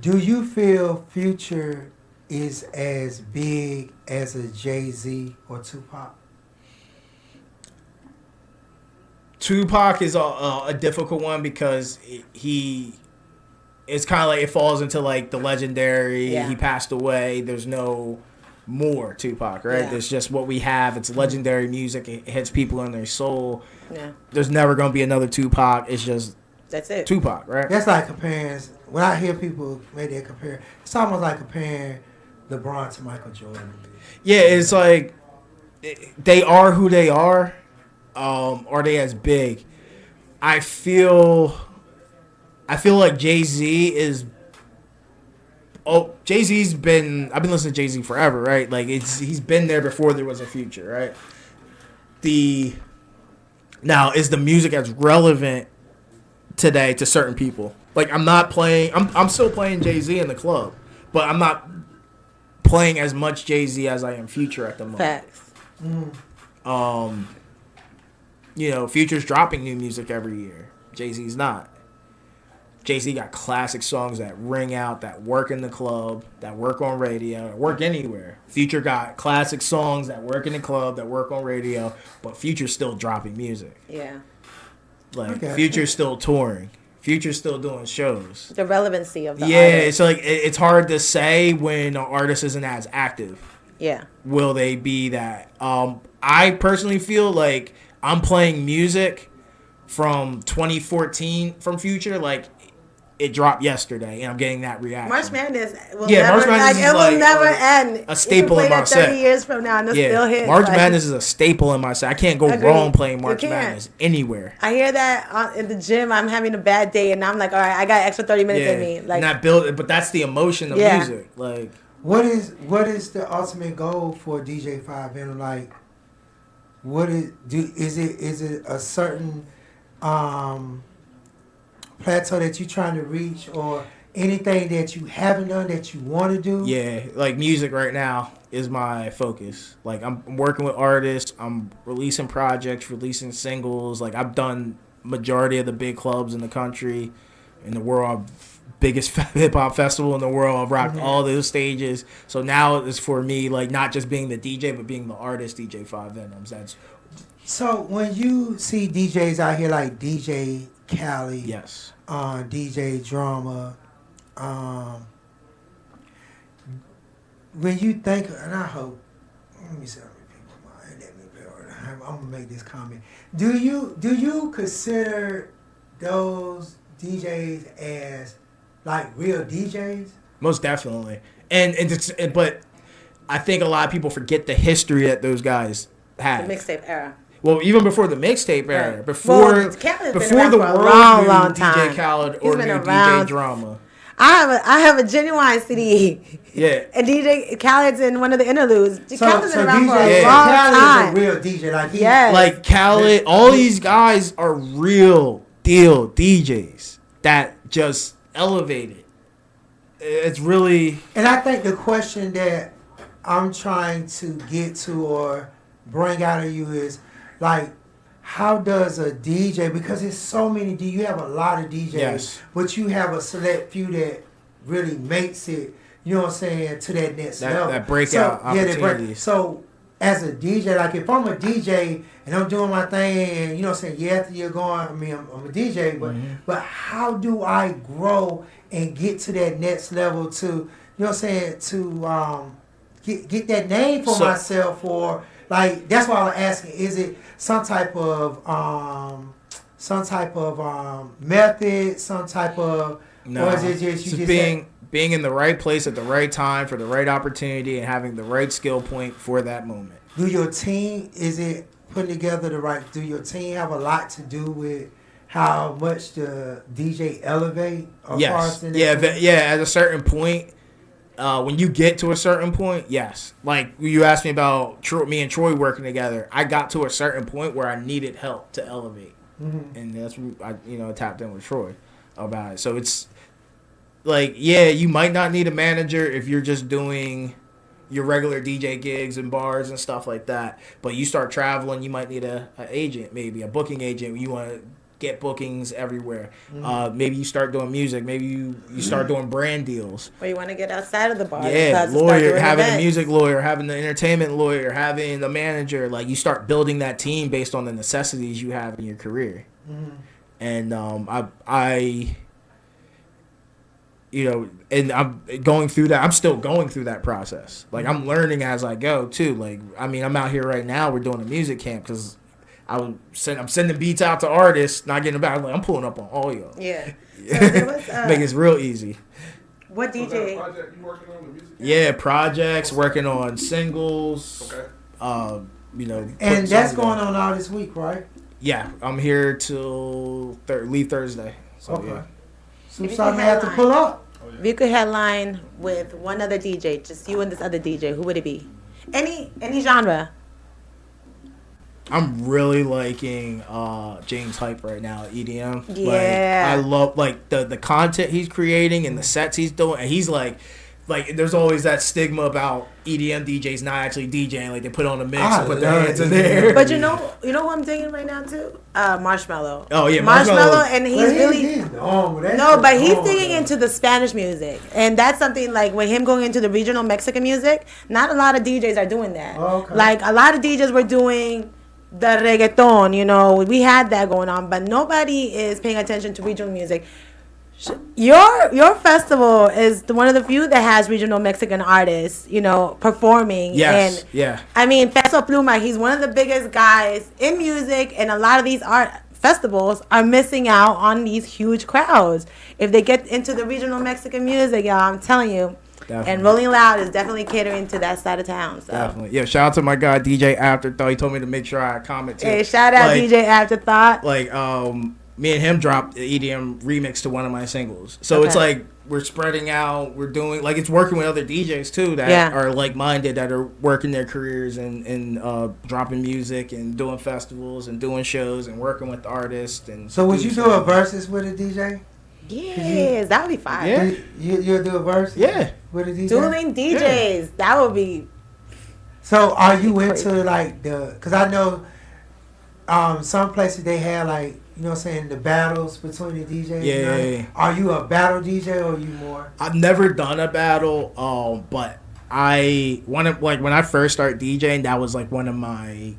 Do you feel Future is as big as a Jay-Z or Tupac? Tupac is a difficult one because it's kind of like it falls into like the legendary. Yeah. He passed away. There's no more Tupac, right? Yeah. There's just what we have. It's legendary music. It hits people in their soul. Yeah. There's never gonna be another Tupac. It's just That's it. Tupac, right? That's like comparing. When I hear people make that compare, it's almost like comparing LeBron to Michael Jordan. Yeah, it's like they are who they are. Are they as big? I feel like Jay-Z is. Oh, Jay-Z's been. I've been listening to Jay-Z forever, right? Like he's been there before there was a Future, right? Now is the music as relevant today to certain people? Like, I'm not playing. I'm still playing Jay-Z in the club, but I'm not playing as much Jay-Z as I am Future at the moment. Facts. You know, Future's dropping new music every year. Jay-Z's not. Jay-Z got classic songs that ring out, that work in the club, that work on radio, that work anywhere. Future got classic songs that work in the club, that work on radio, but Future's still dropping music. Yeah. Like, Future's still touring. Future's still doing shows. The relevancy of the artist. artist. It's like it's hard to say when an artist isn't as active. Yeah. Will they be that? I personally feel like I'm playing music from 2014 from Future, like it dropped yesterday, and I'm getting that reaction. March Madness will never end. A staple in my set. 30 years from now, and it'll still hit. March Madness is a staple in my set. I can't go wrong playing March Madness anywhere. I hear that in the gym. I'm having a bad day, and I'm like, all right, I got extra 30 minutes in me. Like, and but that's the emotion of music. Like, what is the ultimate goal for DJ 5M? Like, is it a certain plateau that you're trying to reach, or anything that you haven't done that you want to do? Yeah, like music right now is my focus. Like I'm working with artists, I'm releasing projects, releasing singles. Like I've done majority of the big clubs in the country, in the world, biggest hip hop festival in the world. I've rocked all those stages. So now it's for me, like not just being the DJ, but being the artist. DJ Five Venoms. That's So when you see DJs out here like DJ Khaled, yes. DJ Drama, when you think, and I hope, let me see how many people mind. Let me be, I'm gonna make this comment. Do you consider those DJs as like real DJs? Most definitely, but I think a lot of people forget the history that those guys had. The mixtape era. Well, even before the mixtape era, Right. before Khaled's been before around the for a world long, knew long DJ time. Khaled He's or been knew around. DJ Drama. I have a genuine CD. Yeah. And DJ Khaled's in one of the interludes. Khaled's been around DJ for a Yeah. long Khaled time. is a real DJ. Like he, Yes. Like Khaled, all these guys are real deal DJs that just elevated. It's really And I think the question that I'm trying to get to or bring out of you is like, how does a DJ, because there's so many, you have a lot of DJs, Yes. but you have a select few that really makes it, you know what I'm saying, to that next level. that breakout opportunities. So as a DJ, like if I'm a DJ and I'm doing my thing and, you know what I'm saying, year after year going, I mean, I'm a DJ, but how do I grow and get to that next level to, you know what I'm saying, to get that name for myself, or like, that's why I'm asking, is it some type of method, some type of, no. or is it just, you just being in the right place at the right time for the right opportunity and having the right skill point for that moment. do your team, is it putting together the right, do your team have a lot to do with how much the DJ elevate? Yes. At a certain point, when you get to a certain point, yes. Like you asked me about me and Troy working together. I got to a certain point where I needed help to elevate, and that's when I tapped in with Troy about it. So it's like, yeah, you might not need a manager if you're just doing your regular DJ gigs and bars and stuff like that. But you start traveling, you might need an agent, maybe a booking agent. You want to get bookings everywhere. Maybe you start doing music. Maybe you start doing brand deals. Or you want to get outside of the bar. Yeah, lawyer, having a music lawyer, having an entertainment lawyer, having a manager. Like you start building that team based on the necessities you have in your career. And and I'm going through that. I'm still going through that process. Like I'm learning as I go too. Like I mean, I'm out here right now. We're doing a music camp because I'm sending beats out to artists, not getting about. Like I'm pulling up on all y'all. Yeah. So there was, make it real easy. What DJ? Project you working on the music? Yeah, projects, working on singles. Okay. And that's going on all this week, right? Yeah, I'm here till leave Thursday. So Okay. yeah. So something I have to pull up. If you could headline with one other DJ, just you and this other DJ, who would it be? Any genre. I'm really liking James Hype right now, EDM. Yeah. Like, I love like the content he's creating and the sets he's doing. And he's like there's always that stigma about EDM DJs not actually DJing. Like they put on a mix and put their hands in there. But you know who I'm digging right now too? Marshmello. Oh yeah, Marshmello, and he's really but he's digging into the Spanish music, and that's something like with him going into the regional Mexican music. Not a lot of DJs are doing that. Okay. Like a lot of DJs were doing the reggaeton. We had that going on, but nobody is paying attention to regional music. Your festival is one of the few that has regional Mexican artists, performing. Yes, and yeah. I mean, Peso Pluma, he's one of the biggest guys in music, and a lot of these art festivals are missing out on these huge crowds. If they get into the regional Mexican music, y'all, I'm telling you. Definitely. And Rolling Loud is definitely catering to that side of town. So. Definitely. Yeah, shout out to my guy DJ Afterthought. He told me to make sure I comment too. Hey, shout out DJ Afterthought. Like, me and him dropped the EDM remix to one of my singles. So It's like we're spreading out. We're doing like it's working with other DJs too that are like minded, that are working their careers and dropping music and doing festivals and doing shows and working with artists. And so would you do a versus with a DJ? Yes, that would be fire. Yeah. You'll do a versus? Yeah. With a DJ? Dueling DJs. That would be. So are you into like because I know some places they have like, you know what I'm saying, the battles between the DJs. Yeah. Are you a battle DJ or are you more? I've never done a battle, but when I first started DJing, that was like one of my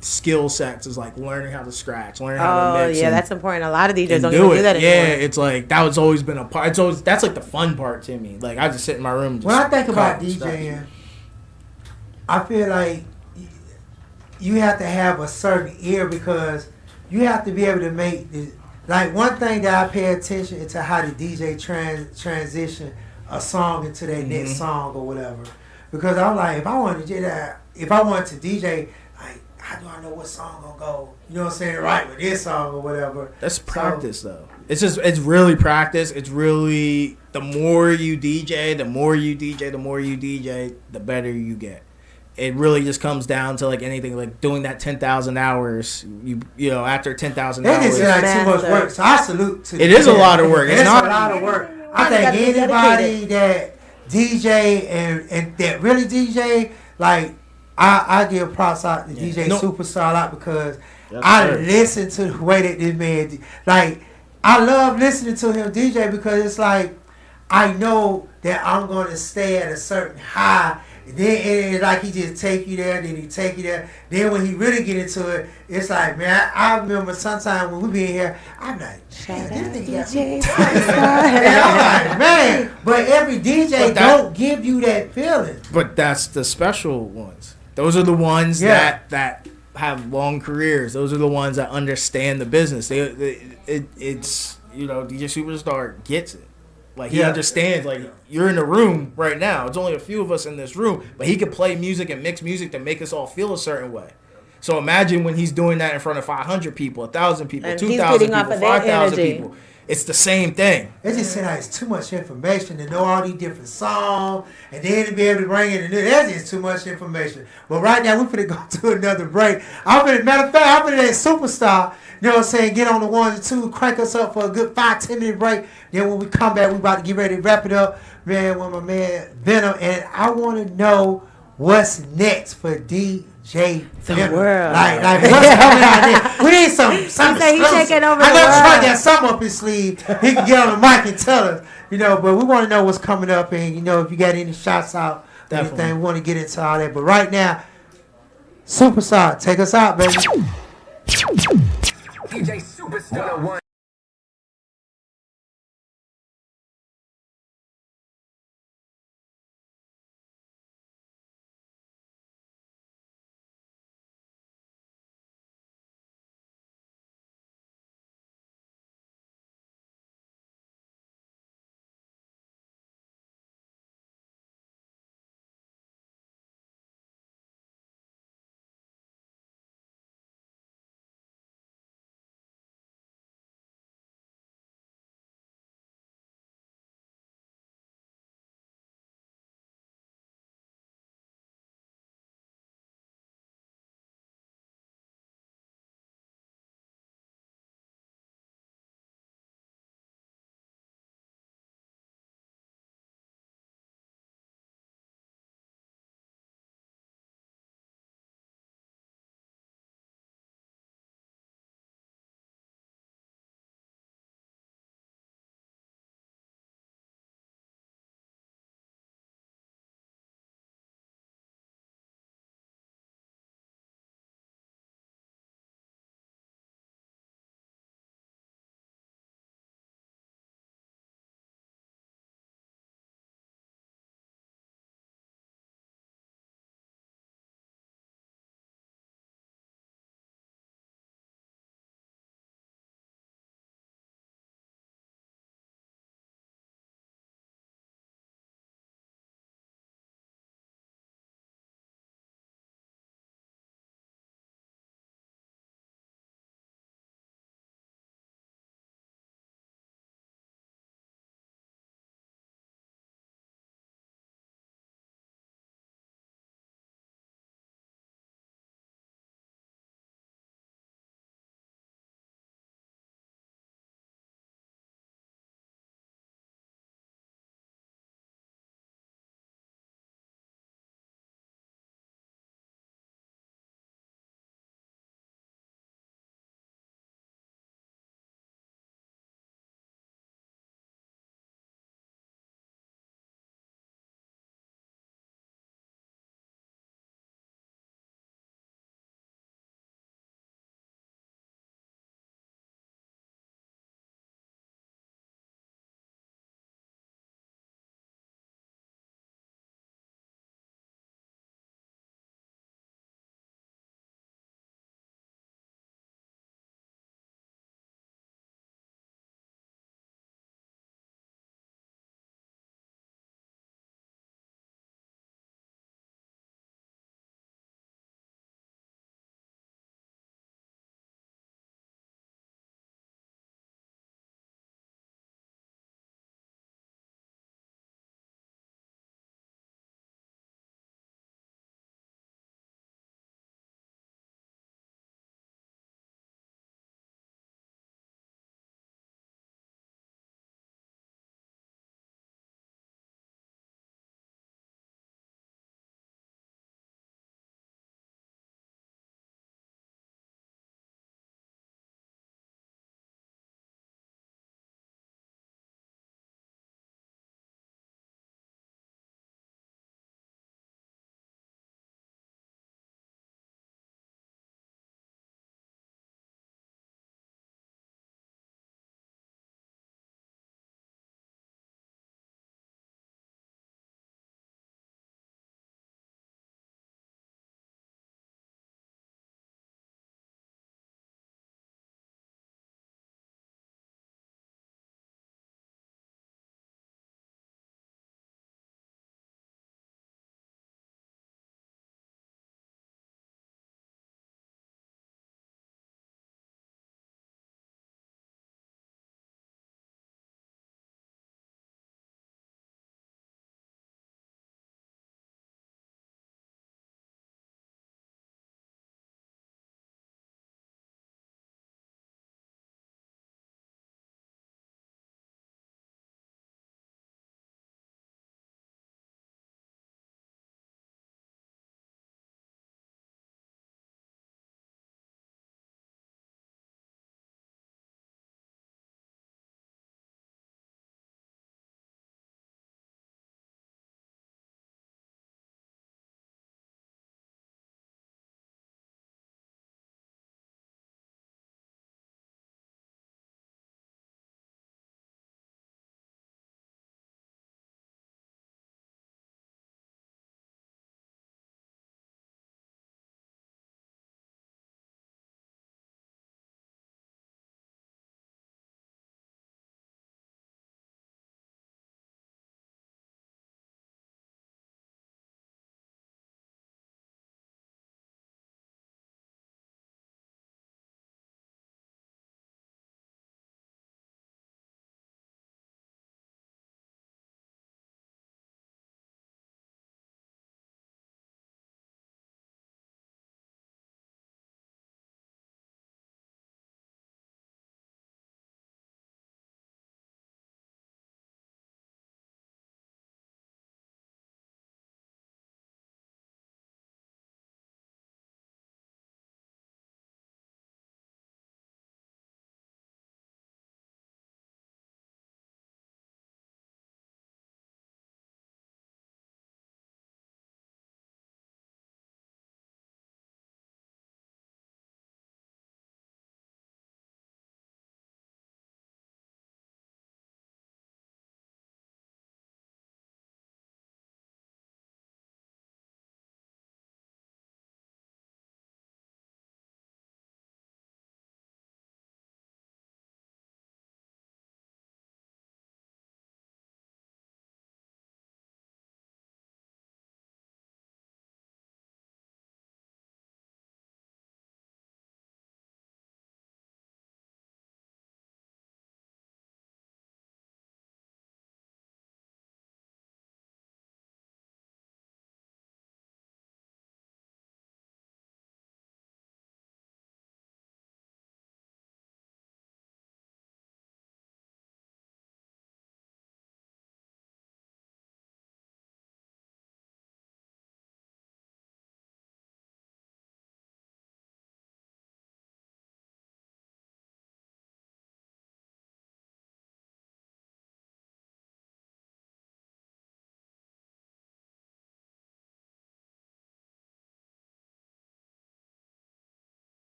skill sets, is like learning how to scratch, learning how to mix. Oh yeah, that's important. A lot of DJs don't even do that anymore. Yeah, it's like that was always been a part. That's like the fun part to me. Like I just sit in my room. When I think about DJing, I feel like you have to have a certain ear because you have to be able to make this. Like one thing that I pay attention to how the DJ transition a song into their next song or whatever. Because I'm like, if I want to DJ, like, how do I know what song gonna go? You know what I'm saying? Right with this song or whatever. That's practice though. It's really practice. It's really the more you DJ, the better you get. It really just comes down to like anything, like doing that 10,000 hours. You know, after 10,000 hours, that is like too much work. So I salute to. It is a lot of work. It's not a lot of work. I think anybody that DJ and that really DJ, like I give props out to DJ Superstar a lot because I listen to the way that this man, like I love listening to him DJ because it's like I know that I'm going to stay at a certain high. Then it's like he just take you there, then he take you there. Then when he really get into it, it's like, man, I remember sometimes when we be in here, I'm like, man, this nigga got me tight. And I'm like, man, but every DJ don't give you that feeling. But that's the special ones. Those are the ones that have long careers. Those are the ones that understand the business. It's you know, DJ Superstar gets it. Like, he understands, like, you're in the room right now. It's only a few of us in this room, but he can play music and mix music to make us all feel a certain way. So imagine when he's doing that in front of 500 people, 1,000 people, 2,000 people, 5,000 people. It's the same thing. It just seems like it's too much information to know all these different songs and then to be able to bring in the new. That's just too much information. But right now, we're going to go to another break. Matter of fact, I'm going to that Superstar, you know what I'm saying, get on the 1 and 2, crank us up for a good 5-10 minute break. Then when we come back, we about to get ready to wrap it up, man, with my man Venom. And I want to know what's next for DJ Venom. World. Like what's coming out there? We need some he's taking over I know Troy the got something up his sleeve. He can get on the mic and tell us, you know, but we want to know what's coming up. And, you know, if you got any shots out, anything, we want to get into all that. But right now, Superstar, take us out, baby. DJ Superstar.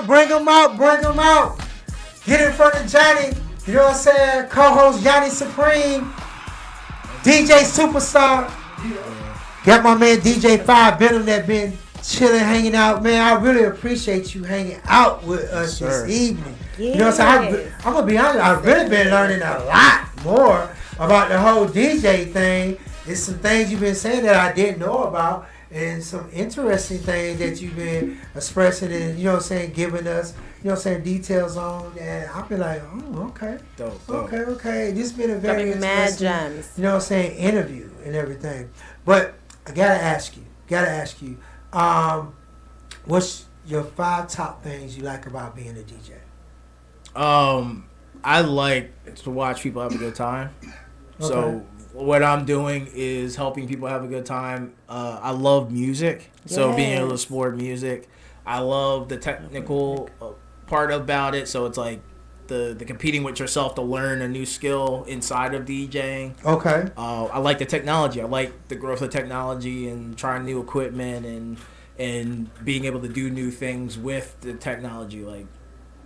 Bring them out, bring them out. Get in front of Johnny, you know what I'm saying? Co-host Johnny Supreme, DJ Superstar. Got my man DJ 5 Benham that been chilling, hanging out. Man, I really appreciate you hanging out with us this evening. Yes. You know what I'm saying? I'm going to be honest, I've really been learning a lot more about the whole DJ thing. There's some things you've been saying that I didn't know about, and some interesting things that you've been expressing and, you know what I'm saying, giving us, you know what I'm saying, details on. And I've been like, oh, okay. Dope. Okay. This has been a very mad interesting, gems. you know what I'm saying, interview and everything. But I gotta ask you, what's your 5 top things you like about being a DJ? I like to watch people have a good time. So what I'm doing is helping people have a good time. I love music, so being able to support music. I love the technical part about it, so it's like the competing with yourself to learn a new skill inside of DJing. Okay. I like the technology. I like the growth of technology and trying new equipment and being able to do new things with the technology. Like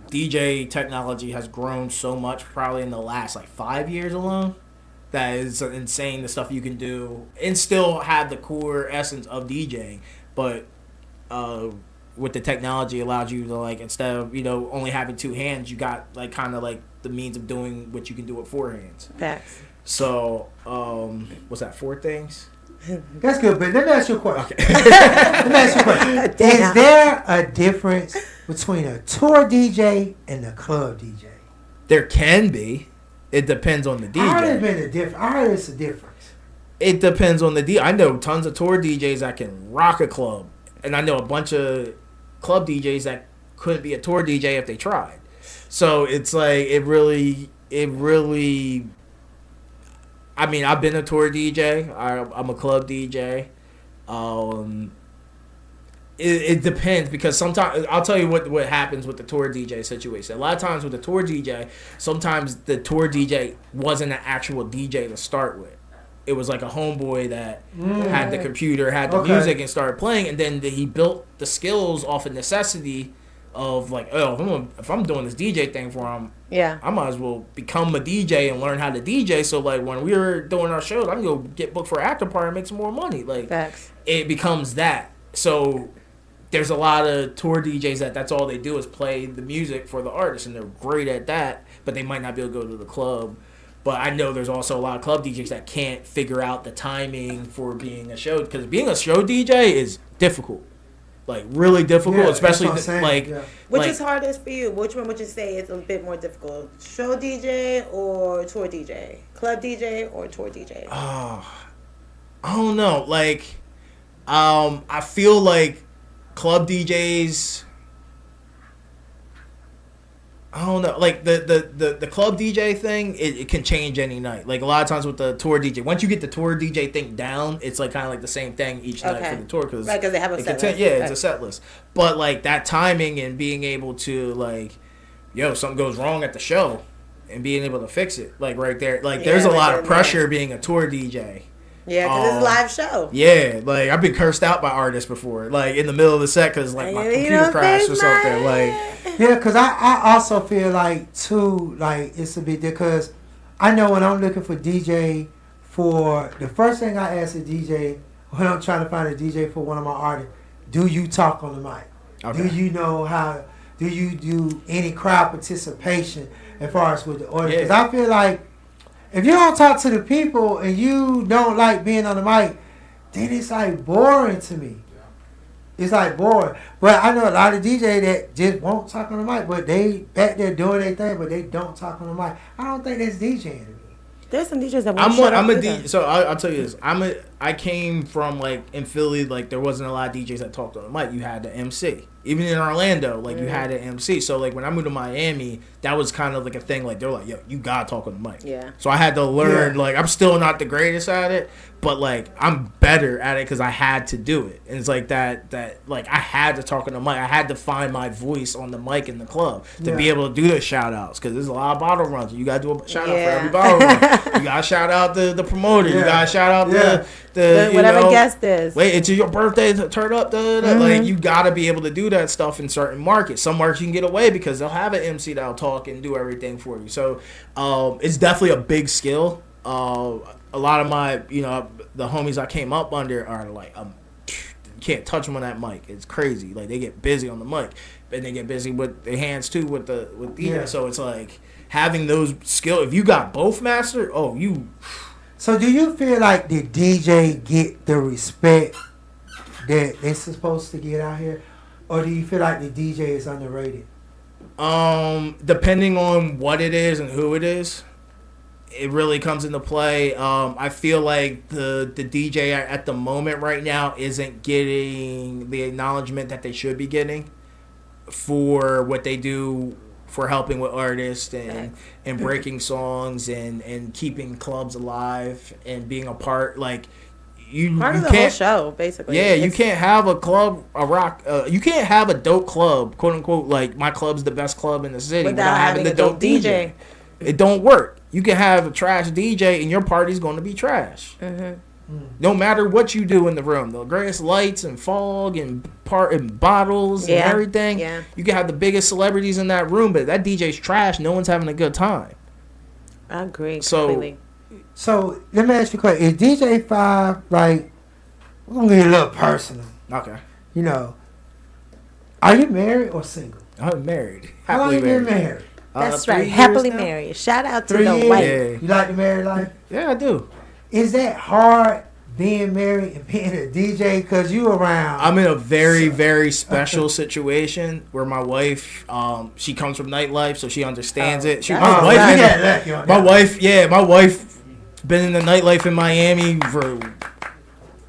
DJ technology has grown so much probably in the last 5 years alone. That is insane, the stuff you can do and still have the core essence of DJing, but with the technology allows you to instead of only having 2 hands, you got kind of the means of doing what you can do with 4 hands. Facts. So what's that, 4 things? That's good, but let me ask you a question. Okay. Let me ask you a question. Is there a difference between a tour DJ and a club DJ? There can be. It depends on the DJ. I heard it's a difference. It depends on the DJ. I know tons of tour DJs that can rock a club, and I know a bunch of club DJs that couldn't be a tour DJ if they tried. So it's it really. I mean, I've been a tour DJ. I'm a club DJ. It depends, because sometimes I'll tell you what happens with the tour DJ situation. A lot of times with the tour DJ, sometimes the tour DJ wasn't an actual DJ to start with. It was like a homeboy that had the computer, had the music, and started playing, and then he built the skills off of necessity of if I'm doing this DJ thing for him, I might as well become a DJ and learn how to DJ. So when we were doing our shows, I can go get booked for an after party and make some more money. Facts. It becomes that. So there's a lot of tour DJs that's all they do is play the music for the artist, and they're great at that, but they might not be able to go to the club. But I know there's also a lot of club DJs that can't figure out the timing for being a show, because being a show DJ is difficult. Really difficult, especially Which is hardest for you? Which one would you say is a bit more difficult? Show DJ or tour DJ? Club DJ or tour DJ? I don't know. I feel like club DJs, I don't know. The club DJ thing, it can change any night. A lot of times with the tour DJ, once you get the tour DJ thing down, it's kind of the same thing each night for the tour, because they have a set list. It's a set list. But that timing and being able to something goes wrong at the show and being able to fix it right there. There's a lot of pressure being a tour DJ. Yeah, because it's a live show. Yeah, I've been cursed out by artists before, in the middle of the set, because my computer crashed or something. Yeah, because I also feel too, it's a bit, because I know when I'm looking for DJ the first thing I ask a DJ when I'm trying to find a DJ for one of my artists, do you talk on the mic? Okay. Do you know how, do you do any crowd participation as far as with the audience? Because I feel if you don't talk to the people and you don't like being on the mic, then it's boring to me. It's boring. But I know a lot of DJs that just won't talk on the mic, but they back there doing their thing, but they don't talk on the mic. I don't think that's DJing to me. There's some DJs that won't shut up. I'm a DJ. So I'll tell you this. I came from in Philly, there wasn't a lot of DJs that talked on the mic. You had the MC. Even in Orlando, you had an MC. So when I moved to Miami, that was kind of a thing. They're yo, you gotta talk on the mic. Yeah. So I had to learn. I'm still not the greatest at it, but like I'm better at it because I had to do it, and it's like that like I had to talk on the mic. I had to find my voice on the mic in the club to be able to do the shout outs, because there's a lot of bottle runs. You gotta do a shout out for every bottle run. You gotta shout out the promoter. You gotta shout out the whatever guest is. Wait, it's your birthday, turn up. Like you gotta be able to do that stuff in certain markets. Some markets you can get away because they'll have an MC that'll talk and do everything for you. So it's definitely a big skill. A lot of my, the homies I came up under are like, you can't touch them on that mic. It's crazy. Like they get busy on the mic, and they get busy with their hands too with DJ. So it's like having those skills. If you got both mastered, So do you feel like the DJ get the respect that they're supposed to get out here, or do you feel like the DJ is underrated? Depending on what it is and who it is. It really comes into play. I feel like the DJ at the moment right now isn't getting the acknowledgement that they should be getting for what they do for helping with artists and breaking songs and keeping clubs alive and being a part. Like part of the whole show, basically. Yeah, you can't have a club, you can't have a dope club, quote unquote. Like my club's the best club in the city without having the dope DJ. It don't work. You can have a trash DJ and your party's going to be trash. No matter what you do in the room, the greatest lights and fog and bottles and everything. Yeah. You can have the biggest celebrities in that room, but that DJ's trash. No one's having a good time. I agree completely. So let me ask you a question: is DJ 5 like? We're gonna get a little personal. Okay. Are you married or single? I'm married. How long you been married? That's right. Happily married. Shout out to the wife. Yeah. You like the married life? Yeah, I do. Is that hard being married and being a DJ because you around? I'm in a very, very special situation where my wife, she comes from nightlife, so she understands it. My wife been in the nightlife in Miami for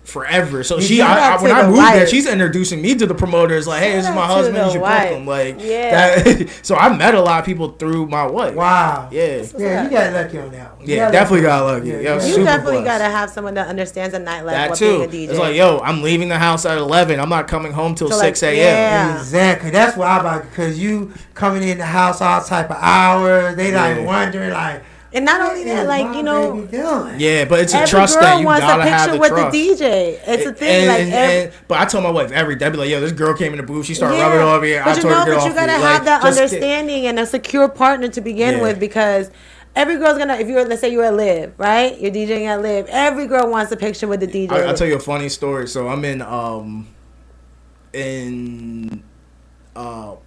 forever. So when I moved there, she's introducing me to the promoters. Like, hey, this is my husband. You should book him. Like, so I met a lot of people through my wife. Wow. Yeah. Yeah, you got lucky on that one. Yeah, definitely got lucky. You definitely got to have someone that understands the nightlife. That too. Being a DJ. It's like, I'm leaving the house at 11. I'm not coming home till 6 a.m. Yeah. Exactly. That's what I'm about, because you coming in the house all type of hours. They like wondering like. And not only that, like, but it's a trust thing. You gotta have the trust. Every girl wants a picture with the DJ. It's a thing. But I told my wife every day, I'd be like, this girl came in the booth. She started rubbing all over here. But you gotta have that understanding and a secure partner to begin with, because every girl's gonna. Let's say you're at Live, right? You're DJing at Live. Every girl wants a picture with the DJ. I'll tell you a funny story. So I'm in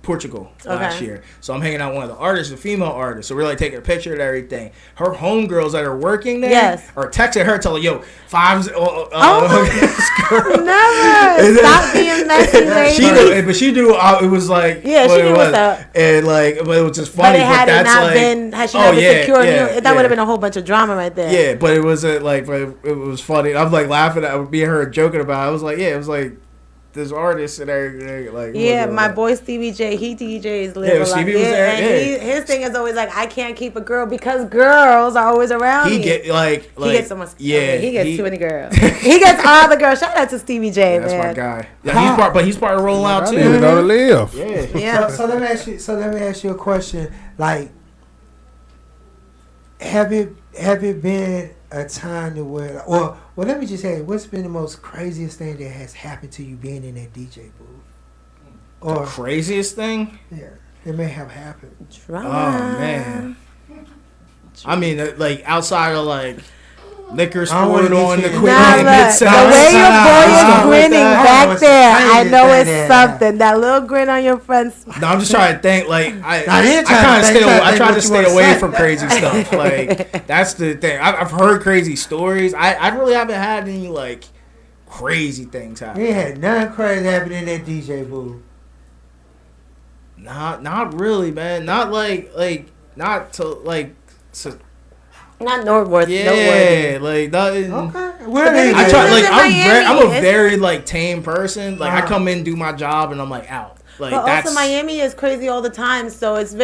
Portugal last year. So I'm hanging out with one of the artists, a female artist. So we're like taking a picture and everything. Her homegirls that are working there are texting her, telling, Five's never stop being messy, lady. But she knew it was like she knew what's up. And like, but it was just funny. But had it not been, had she not been secure, that would have been a whole bunch of drama right there. Yeah, but it wasn't like, it was funny. I was like laughing at me and her joking about it. I was like, it was like. There's artists and everything. Like, my boy Stevie J, he DJs Live a lot. Stevie was there. And his thing is always like, I can't keep a girl because girls are always around me. He gets so much. Yeah, he gets too many girls. He gets all the girls. Shout out to Stevie J, that's man. my guy. Yeah, he's part of Rolling Out too. Even though to live. Yeah. So let me ask you a question. Like, have it been a time to where, well, let me just say, what's been the most craziest thing that has happened to you being in that DJ booth? Or the craziest thing? Yeah, it may have happened. Drama. Oh man. I mean, like outside of like liquor sport on the equipment. The way your boy is grinning back there, I know it's something. That little grin on your front. No, I'm just trying to think. Like I try to stay away from crazy stuff. Like that's the thing. I've heard crazy stories. I really haven't had any like crazy things happen. You had nothing crazy happen in that DJ booth. Not really, man. Not not noteworthy. Yeah, like that. Okay. I'm a very like tame person. Like I come in, do my job, and I'm like out. Like, but also Miami is crazy all the time, so it's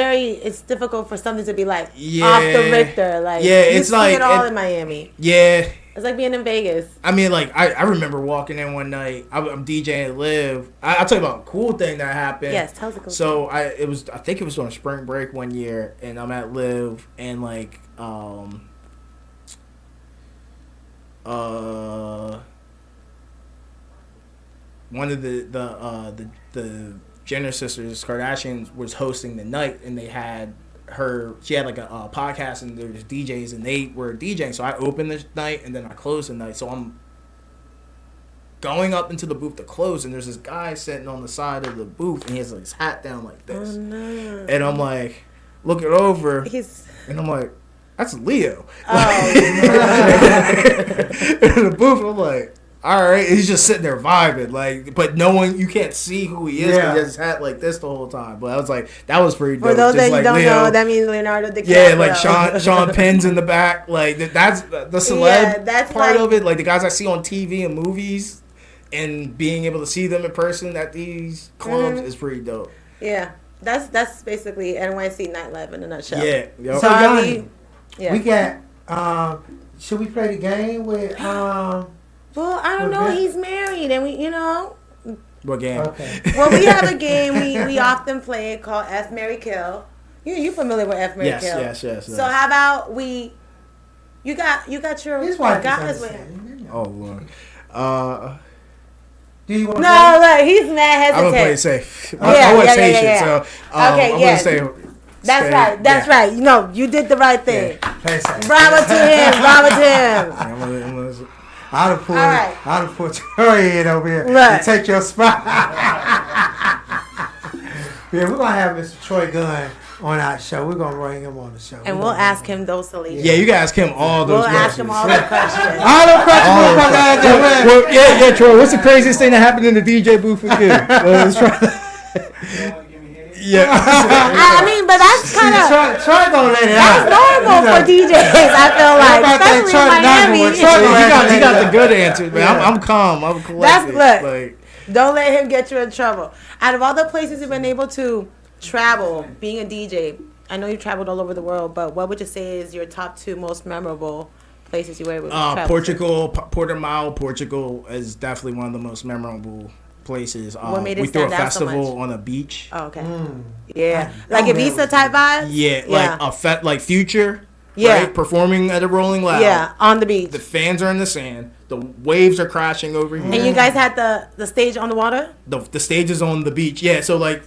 difficult for something to be like off the Richter. Like it's like it all in Miami. Yeah, It's like being in Vegas. I mean, like, I remember walking in one night. I'm DJing at Live. I'll tell you about a cool thing that happened. Yes, tell us a cool So, I think it was on spring break one year, and I'm at Live, and, like, one of the Jenner sisters, Kardashians, was hosting the night, and they had she had like a podcast, and there was DJs, and they were DJing. So I opened the night, and then I closed the night. So I'm going up into the booth to close, and there's this guy sitting on the side of the booth, and he has like his hat down like this. Oh, no. And I'm like, looking over, and I'm like, that's Leo. Oh. In the booth, I'm like, all right. He's just sitting there vibing, like, but you can't see who he is because he has his hat like this the whole time. But I was like, that was pretty dope. For those just that like don't Leo, know, that means Leonardo DiCaprio. Yeah, like Sean Penn's in the back. Like, that's the celeb that's part like, of it. Like, the guys I see on TV and movies and being able to see them in person at these clubs is pretty dope. Yeah, that's basically NYC nightlife in a nutshell. Yeah. Yep. So, Yoni, yeah. we got, should we play the game with, Well, I don't know. He's married, and we. What game? Okay. Well, we have a game we often play it called F, Marry, Kill. You familiar with F, Marry, Kill? Yes. So how about you got your His wife guys is with understanding. Oh Lord. Do you want to No, look, he's mad hesitant. I'm gonna play it safe. Yeah, I was yeah, patient, yeah. so Okay, I'm yes. gonna say. That's right. That's right. You did the right thing. play safe? Bravo to him. Bravo to him. I'm gonna I'd have pulled, All right. I'd have put your head over here Right. to take your spot. Yeah, we're gonna have Mr. Troy Gunn on our show. We're gonna bring him on the show. And we'll ask him those salacious. Yeah, you can ask him all those We'll ask him all the questions. All the questions we'll come down there with. Well, yeah, Troy. What's the craziest thing that happened in the DJ booth with you? Let's try. Yeah. I mean, but that's kind of Troy gonna let it that's out. normal for DJs. I feel like, Everybody think especially in Troy the number Miami. one. Troy You got the good answers, man. I'm calm. I'm collected. Look. Like, Don't let him get you in trouble. Out of all the places you've been able to travel, being a DJ, I know you've traveled all over the world, but what would you say is your top 2 most memorable places you were able to travel Portugal, Portimao, Portugal is definitely one of the most memorable places. What made it we threw a stand out so festival much? on a beach. Oh, okay. Yeah. Like Ibiza type vibes? Yeah, like like Future. Yeah. Right? Performing at a Rolling Loud. Yeah, on the beach. The fans are in the sand. The waves are crashing over here. And you guys had the stage on the water? The stage is on the beach. Yeah, so like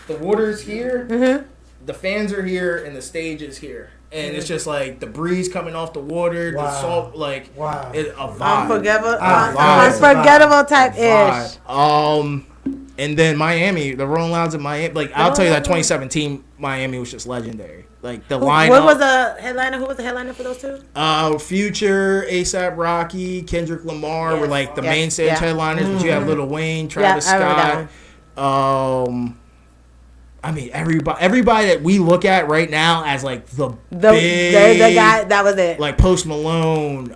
the water is here, the fans are here, and the stage is here. And it's just like the breeze coming off the water, the salt, like a vibe. Unforgettable type-ish. And then Miami, the Rolling Louds in Miami. Like, I'll tell you that 2017 Miami was just legendary. Like, the lineup. What was the headliner? Who was the headliner for those 2? Future, A$AP Rocky, Kendrick Lamar were like the main stage headliners, but you have Lil Wayne, Travis Scott. I mean, everybody that we look at right now as like the big, the guy that was it. like Post Malone,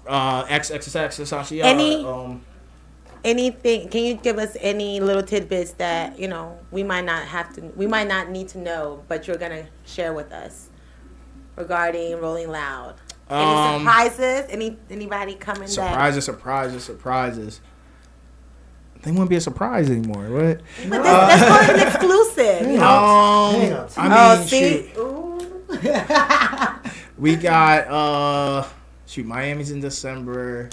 XXX, Anything? Can you give us any little tidbits that we might not need to know, but you're gonna share with us regarding Rolling Loud? Any surprises? Anybody coming? Surprises. They won't be a surprise anymore, right? But that's called an exclusive. We got Miami's in December.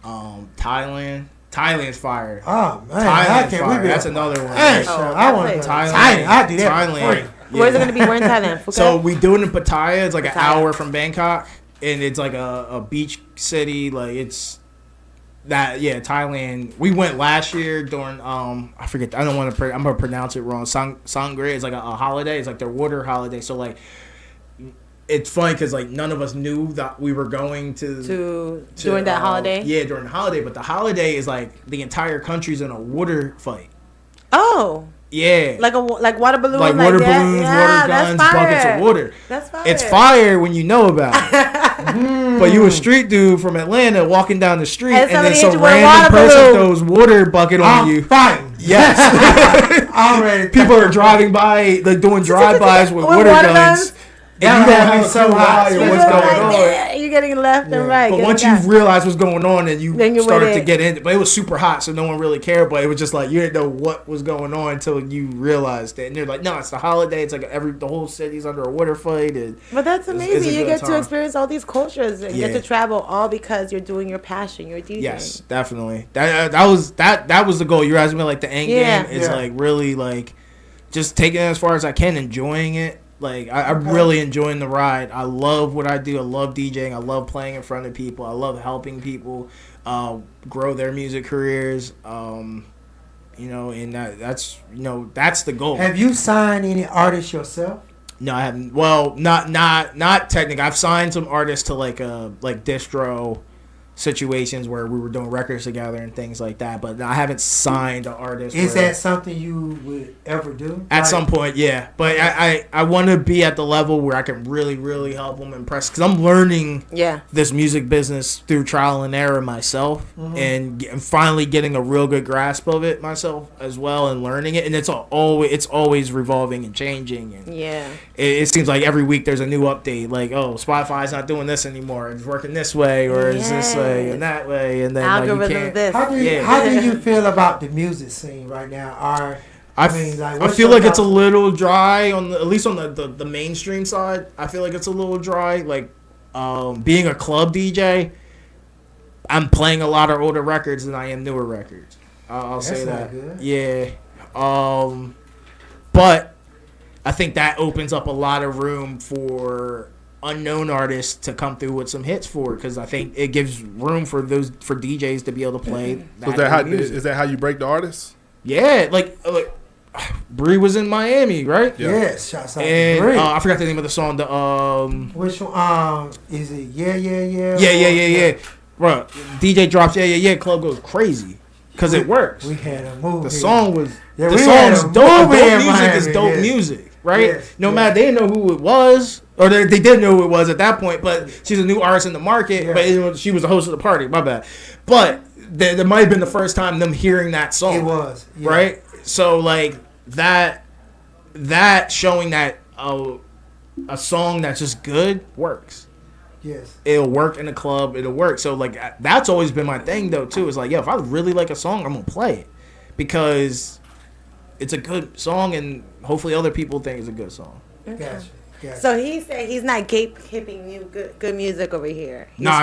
Thailand's fire. Oh man, Thailand's fire. That's another one. Hey, I want Thailand. I do that. Thailand. Where's it gonna be? Where in Thailand? Phuket? So we do it in Pattaya. It's like an Pattaya. hour from Bangkok, and it's like a beach city. Like it's that. Yeah, Thailand. We went last year during I forget. I don't want to. I'm gonna pronounce it wrong. Sangre is like a holiday. It's like their water holiday. So like. It's funny because like none of us knew that we were going to during that holiday. Yeah, during the holiday, but the holiday is like the entire country's in a water fight. Oh. Yeah. Like water balloons. Like water balloons, yeah, water guns, buckets of water. That's fire. It's fire when you know about it. But you a street dude from Atlanta walking down the street, and then some random person throws water bucket on you. Fighting. Yes. Already. People are driving by, like doing drive-bys with water guns. and you don't have so high or what's going on. You're getting left and right. But once you realize what's going on, and you started to get in, but it was super hot, so no one really cared. But it was just like you didn't know what was going on until you realized it. And you're like, no, it's the holiday. It's like the whole city's under a water fight. And but that's amazing. You get to experience all these cultures and get to travel all because you're doing your passion. You're DJing. Yes, definitely. That was the goal. You're asking me like the end game is like really like just taking it as far as I can, enjoying it. Like, I'm really enjoying the ride. I love what I do. I love DJing. I love playing in front of people. I love helping people grow their music careers. And that's the goal. Have you signed any artists yourself? No, I haven't. Well, not technically. I've signed some artists to like distro situations where we were doing records together and things like that, but I haven't signed an artist. Is that something you would ever do? At some point, yeah. But I want to be at the level where I can really, really help them impress, because I'm learning this music business through trial and error myself, and finally getting a real good grasp of it myself as well, and learning it. And it's always revolving and changing. And it seems like every week there's a new update. Like, oh, Spotify's not doing this anymore. It's working this way, or is this way and that way, and then algorithm you can't. This. How do you feel about the music scene right now? I feel like it's a little dry at least on the mainstream side. I feel like it's a little dry. Like being a club DJ, I'm playing a lot of older records than I am newer records. I'll say that. Good. Yeah. But I think that opens up a lot of room for unknown artists to come through with some hits for it, because I think it gives room for DJs to be able to play. So is that how you break the artists? Yeah, like Bree was in Miami, right? Yeah. Yes, shouts out to Bree. I forgot the name of the song. Which one? Is it Yeah. Yeah. Bro, DJ drops Yeah. Club goes crazy because it works. We had a movie. The song was the song's dope. Dope music is dope music, right? Yes, no matter, they didn't know who it was. Or they did know who it was at that point, but she's a new artist in the market. But she was the host of the party. My bad. But there might have been the first time them hearing that song. It was right. So like that showing that a song that's just good works. Yes. It'll work in a club. It'll work. So like that's always been my thing though too. Is like, if I really like a song, I'm gonna play it because it's a good song, and hopefully other people think it's a good song. Okay. Gotcha. So he said he's not gatekeeping you good music over here. No.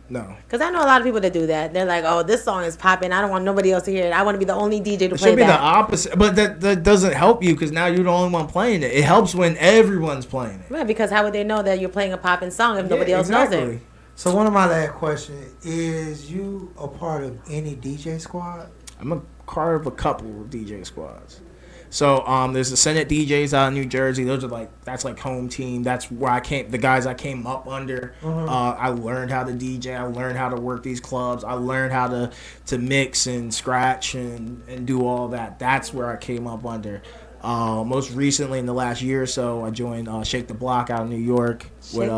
Because I know a lot of people that do that. They're like, oh, this song is popping. I don't want nobody else to hear it. I want to be the only DJ to play that. It should be the opposite. But that doesn't help you, because now you're the only one playing it. It helps when everyone's playing it. Right, because how would they know that you're playing a popping song if nobody else knows it? So one of my last questions, is you a part of any DJ squad? I'm a part of a couple of DJ squads. So there's the Senate DJs out in New Jersey. That's like home team. That's where the guys I came up under. I learned how to DJ. I learned how to work these clubs. I learned how to mix and scratch and do all that. That's where I came up under. Most recently, in the last year or so, I joined Shake the Block out in New York with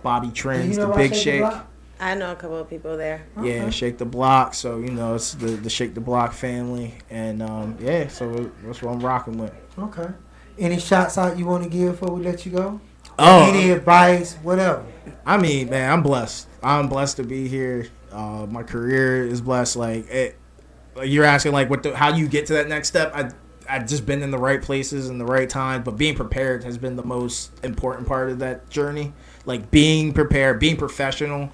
Bobby Trends, the Big Shake. I know a couple of people there. Yeah, Shake the Block. So, it's the Shake the Block family. And, so that's what I'm rocking with. Okay. Any shots out you want to give before we let you go? Any advice, whatever? I mean, man, I'm blessed. I'm blessed to be here. My career is blessed. You're asking, how do you get to that next step? I've just been in the right places in the right time, but being prepared has been the most important part of that journey. Like, being prepared, being professional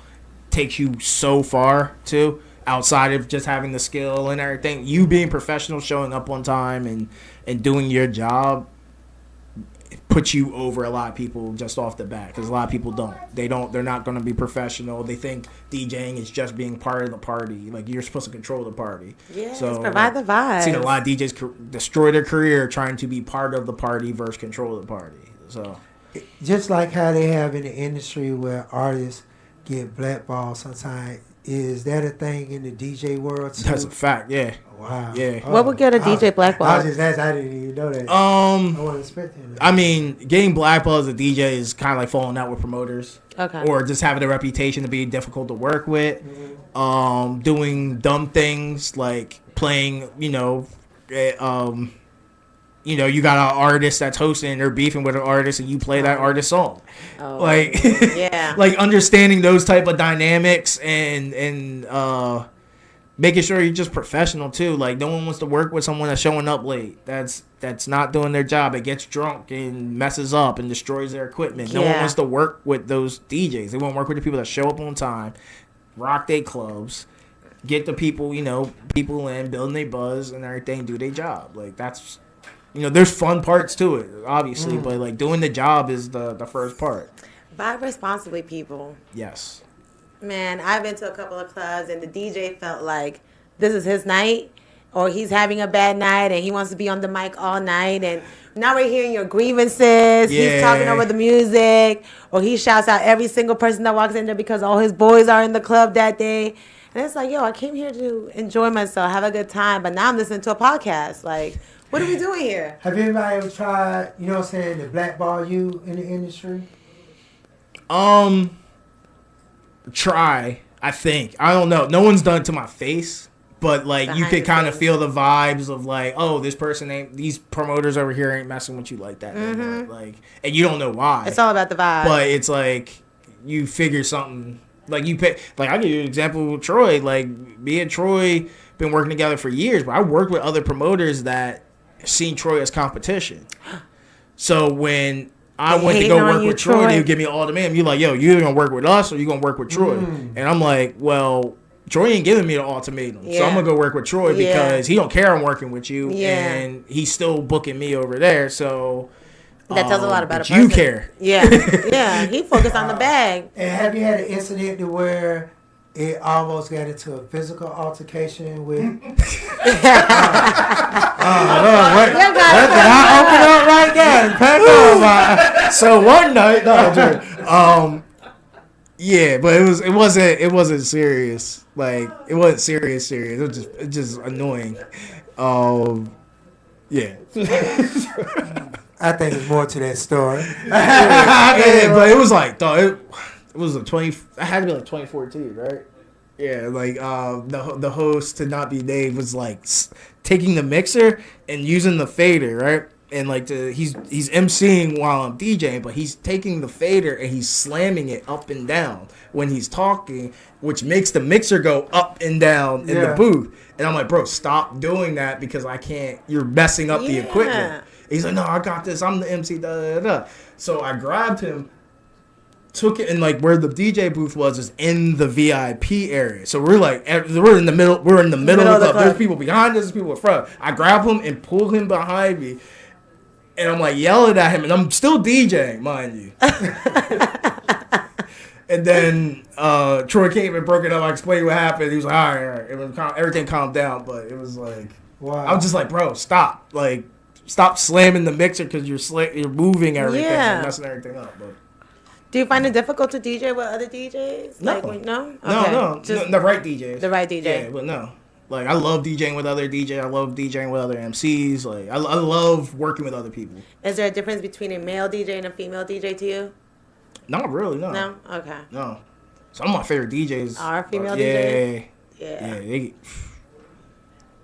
takes you so far too, outside of just having the skill and everything. You being professional, showing up on time and doing your job puts you over a lot of people just off the bat, because a lot of people they're not going to be professional. They think DJing is just being part of the party. Like, you're supposed to control the party. Yeah, so provide the vibe. I've seen a lot of DJs destroy their career trying to be part of the party versus control the party. So just like how they have in the industry where artists get blackballed sometimes, is that a thing in the DJ world too? That's a fact, yeah. Wow. Yeah. What would get a DJ blackballed? I was just asking, I didn't even know that. I wasn't expecting that. I mean, getting blackballed as a DJ is kind of like falling out with promoters. Okay. Or just having a reputation to be difficult to work with. Mm-hmm. Doing dumb things like playing, you know, you got an artist that's hosting and they're beefing with an artist and you play that artist's song. Oh, Like, yeah. like understanding those type of dynamics and making sure you're just professional too. Like, no one wants to work with someone that's showing up late. That's not doing their job. It gets drunk and messes up and destroys their equipment. No one wants to work with those DJs. They want to work with the people that show up on time, rock their clubs, get the people, you know, people in, building their buzz and everything, do their job. Like, that's, you know, there's fun parts to it, obviously, but like doing the job is the first part. Vibe responsibly, people. Yes. Man, I've been to a couple of clubs and the DJ felt like this is his night, or he's having a bad night and he wants to be on the mic all night, and now we're hearing your grievances. He's talking over the music, or he shouts out every single person that walks in there because all his boys are in the club that day. And it's like, yo, I came here to enjoy myself, have a good time, but now I'm listening to a podcast. Like, what are we doing here? Have anybody ever tried, you know what I'm saying, to blackball you in the industry? Try, I think. I don't know. No one's done it to my face, but like you could kind of feel the vibes of like, oh, this person ain't, these promoters over here ain't messing with you like that. Mm-hmm. Like, and you don't know why. It's all about the vibe. But it's like you figure something. Like you pick. Like I'll give you an example with Troy. Like me and Troy been working together for years, but I worked with other promoters that seen Troy as competition. So when I went to go work with Troy, they would give me an ultimatum. You're like, yo, you gonna work with us or you gonna work with Troy? And I'm like, well, Troy ain't giving me the ultimatum, so I'm gonna go work with Troy because he don't care I'm working with you, and he's still booking me over there. So that tells a lot about a person. You care. Yeah, he focused on the bag. And have you had an incident to where it almost got into a physical altercation with? What did I open up right there and pack on? So one night, yeah, but it wasn't serious. Like it wasn't serious. It was just annoying. Yeah. I think there's more to that story. Yeah, but it was like, it was a 20. I had to be like 2014, right? Yeah, like the host, to not be named, was like taking the mixer and using the fader, right? And like he's emceeing while I'm DJing, but he's taking the fader and he's slamming it up and down when he's talking, which makes the mixer go up and down in the booth. And I'm like, bro, stop doing that because I can't. You're messing up the equipment. He's like, no, I got this. I'm the MC. Da, da, da. So I grabbed him, took it, and like where the DJ booth was is in the VIP area. So we're like, we're in the middle. We're in the middle of the club. There's people behind us. There's people in front. I grab him and pull him behind me, and I'm like yelling at him, and I'm still DJing, mind you. And then Troy came and broke it up. I explained what happened. He was like, all right. It was everything calmed down, but it was like, wow. I was just like, bro, stop. Like, stop slamming the mixer because you're moving everything and messing everything up. But do you find it difficult to DJ with other DJs? No. Like, no? No. Just the right DJs. The right DJ. Yeah, but no. Like, I love DJing with other DJs. I love DJing with other MCs. Like, I love working with other people. Is there a difference between a male DJ and a female DJ to you? Not really, no. No? Okay. No. Some of my favorite DJs are female DJs?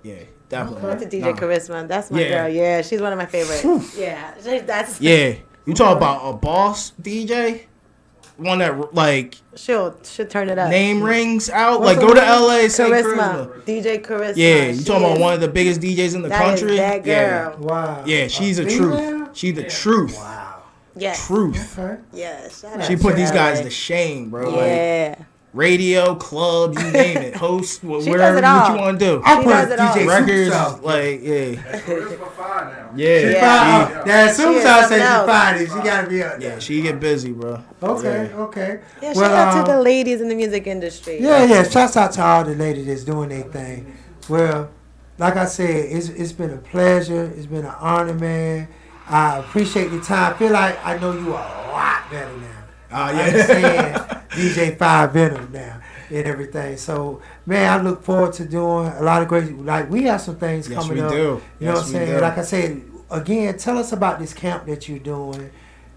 Yeah, definitely. That's a DJ Charisma. That's my girl. Yeah, she's one of my favorites. Yeah. That's You talk about a boss DJ? One that, like, she'll turn it up. Name rings out. What's like, go to LA, say Charisma. DJ Charisma. Yeah, you talking about one of the biggest DJs in the country? That girl. Yeah. Wow. Yeah, she's a truth. She's the truth. Wow. Yes. Truth. Okay. Yes. She put these guys to shame, bro. Yeah. Like, radio, club, you name it, host, whatever what you want to do. I put DJ records, Superstar. like Charisma fine now. Yeah. That Superstar says she fine. She gotta be up there. Yeah, she get busy, bro. Okay. Yeah, shout out to the ladies in the music industry. Yeah. Shouts out to all the ladies that's doing their thing. Well, like I said, it's been a pleasure. It's been an honor, man. I appreciate the time. I feel like I know you a lot better now. I understand DJ 5 Venom now and everything. So, man, I look forward to doing a lot of great. Like, we have some things coming up. Do. You know what I'm saying? Like I said, again, tell us about this camp that you're doing.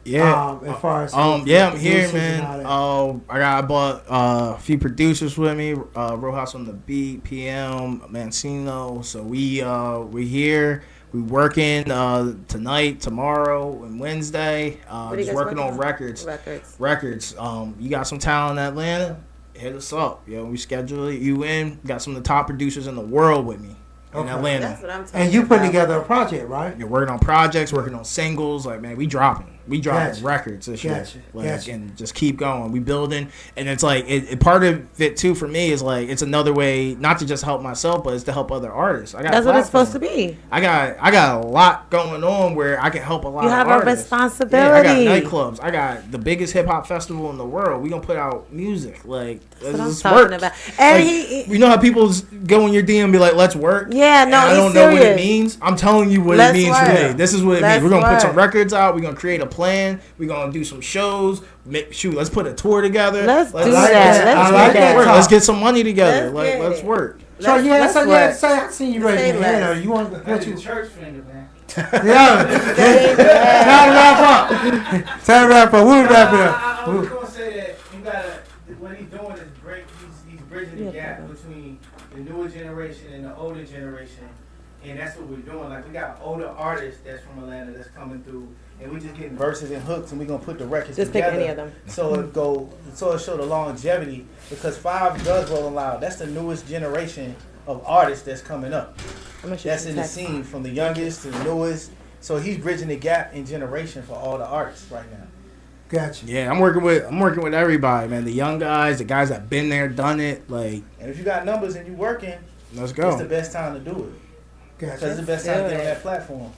Yeah. As far as I'm here, man. I bought a few producers with me. Rojas on the beat, PM, Mancino. So we're here. We working tonight, tomorrow, and Wednesday. Just working on records. You got some talent in Atlanta? Hit us up. We schedule you in. Got some of the top producers in the world with me. In Atlanta. That's what I'm talking And you put together a project, right? You're working on projects, working on singles. Like, man, we dropping records this year. And just keep going. We building, and it's like part of it too for me is like it's another way not to just help myself, but it's to help other artists. That's what it's supposed to be. I got a lot going on where I can help a lot. You have of artists. a responsibility. Yeah, I got nightclubs. I got the biggest hip hop festival in the world. We gonna put out music. Like, that's what I'm talking about. And you know how people go in your DM and be like, "Let's work." Yeah, no, I don't know what it means. I'm telling you what it means for me. This is what it means. We're gonna put some records out. We're gonna create a plan. We're gonna do some shows. Let's put a tour together. Let's do that. Let's get some money together. Let's work. So you had something to say. I seen you raise your hand. You want to go to church finger, man? Yeah. Time to wrap up. We'll wrap it up. I was gonna say that you gotta. What he's doing is he's bridging the gap between the newer generation and the older generation. And that's what we're doing. Like, we got older artists that's from Atlanta that's coming through, and we just getting verses and hooks, and we're gonna put the records just together. Pick any of them. So it show the longevity, because Five does Rolling Loud. That's the newest generation of artists that's coming up. That's in the scene from the youngest to the newest. So he's bridging the gap in generation for all the artists right now. Gotcha. Yeah, I'm working with everybody, man. The young guys, the guys that been there, done it. Like, and if you got numbers and you working, let's go. It's the best time to do it. Gotcha. Because it's the best time to get on that platform.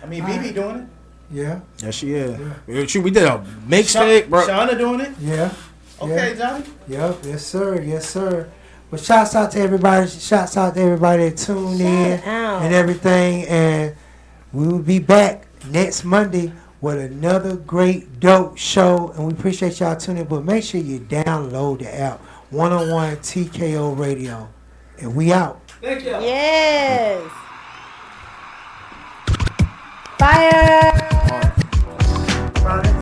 I mean, BB doing it. Yeah. Yes, she is. Yeah. We did a mixtape, bro. Shauna doing it. Yeah. Okay, Johnny. Yep. Yes, sir. Yes, sir. Well, shouts out to everybody. Shouts out to everybody that tuned in and everything. And we will be back next Monday with another great, dope show. And we appreciate y'all tuning in. But make sure you download the app, 101 TKO Radio. And we out. Thank you. Yes. Fire.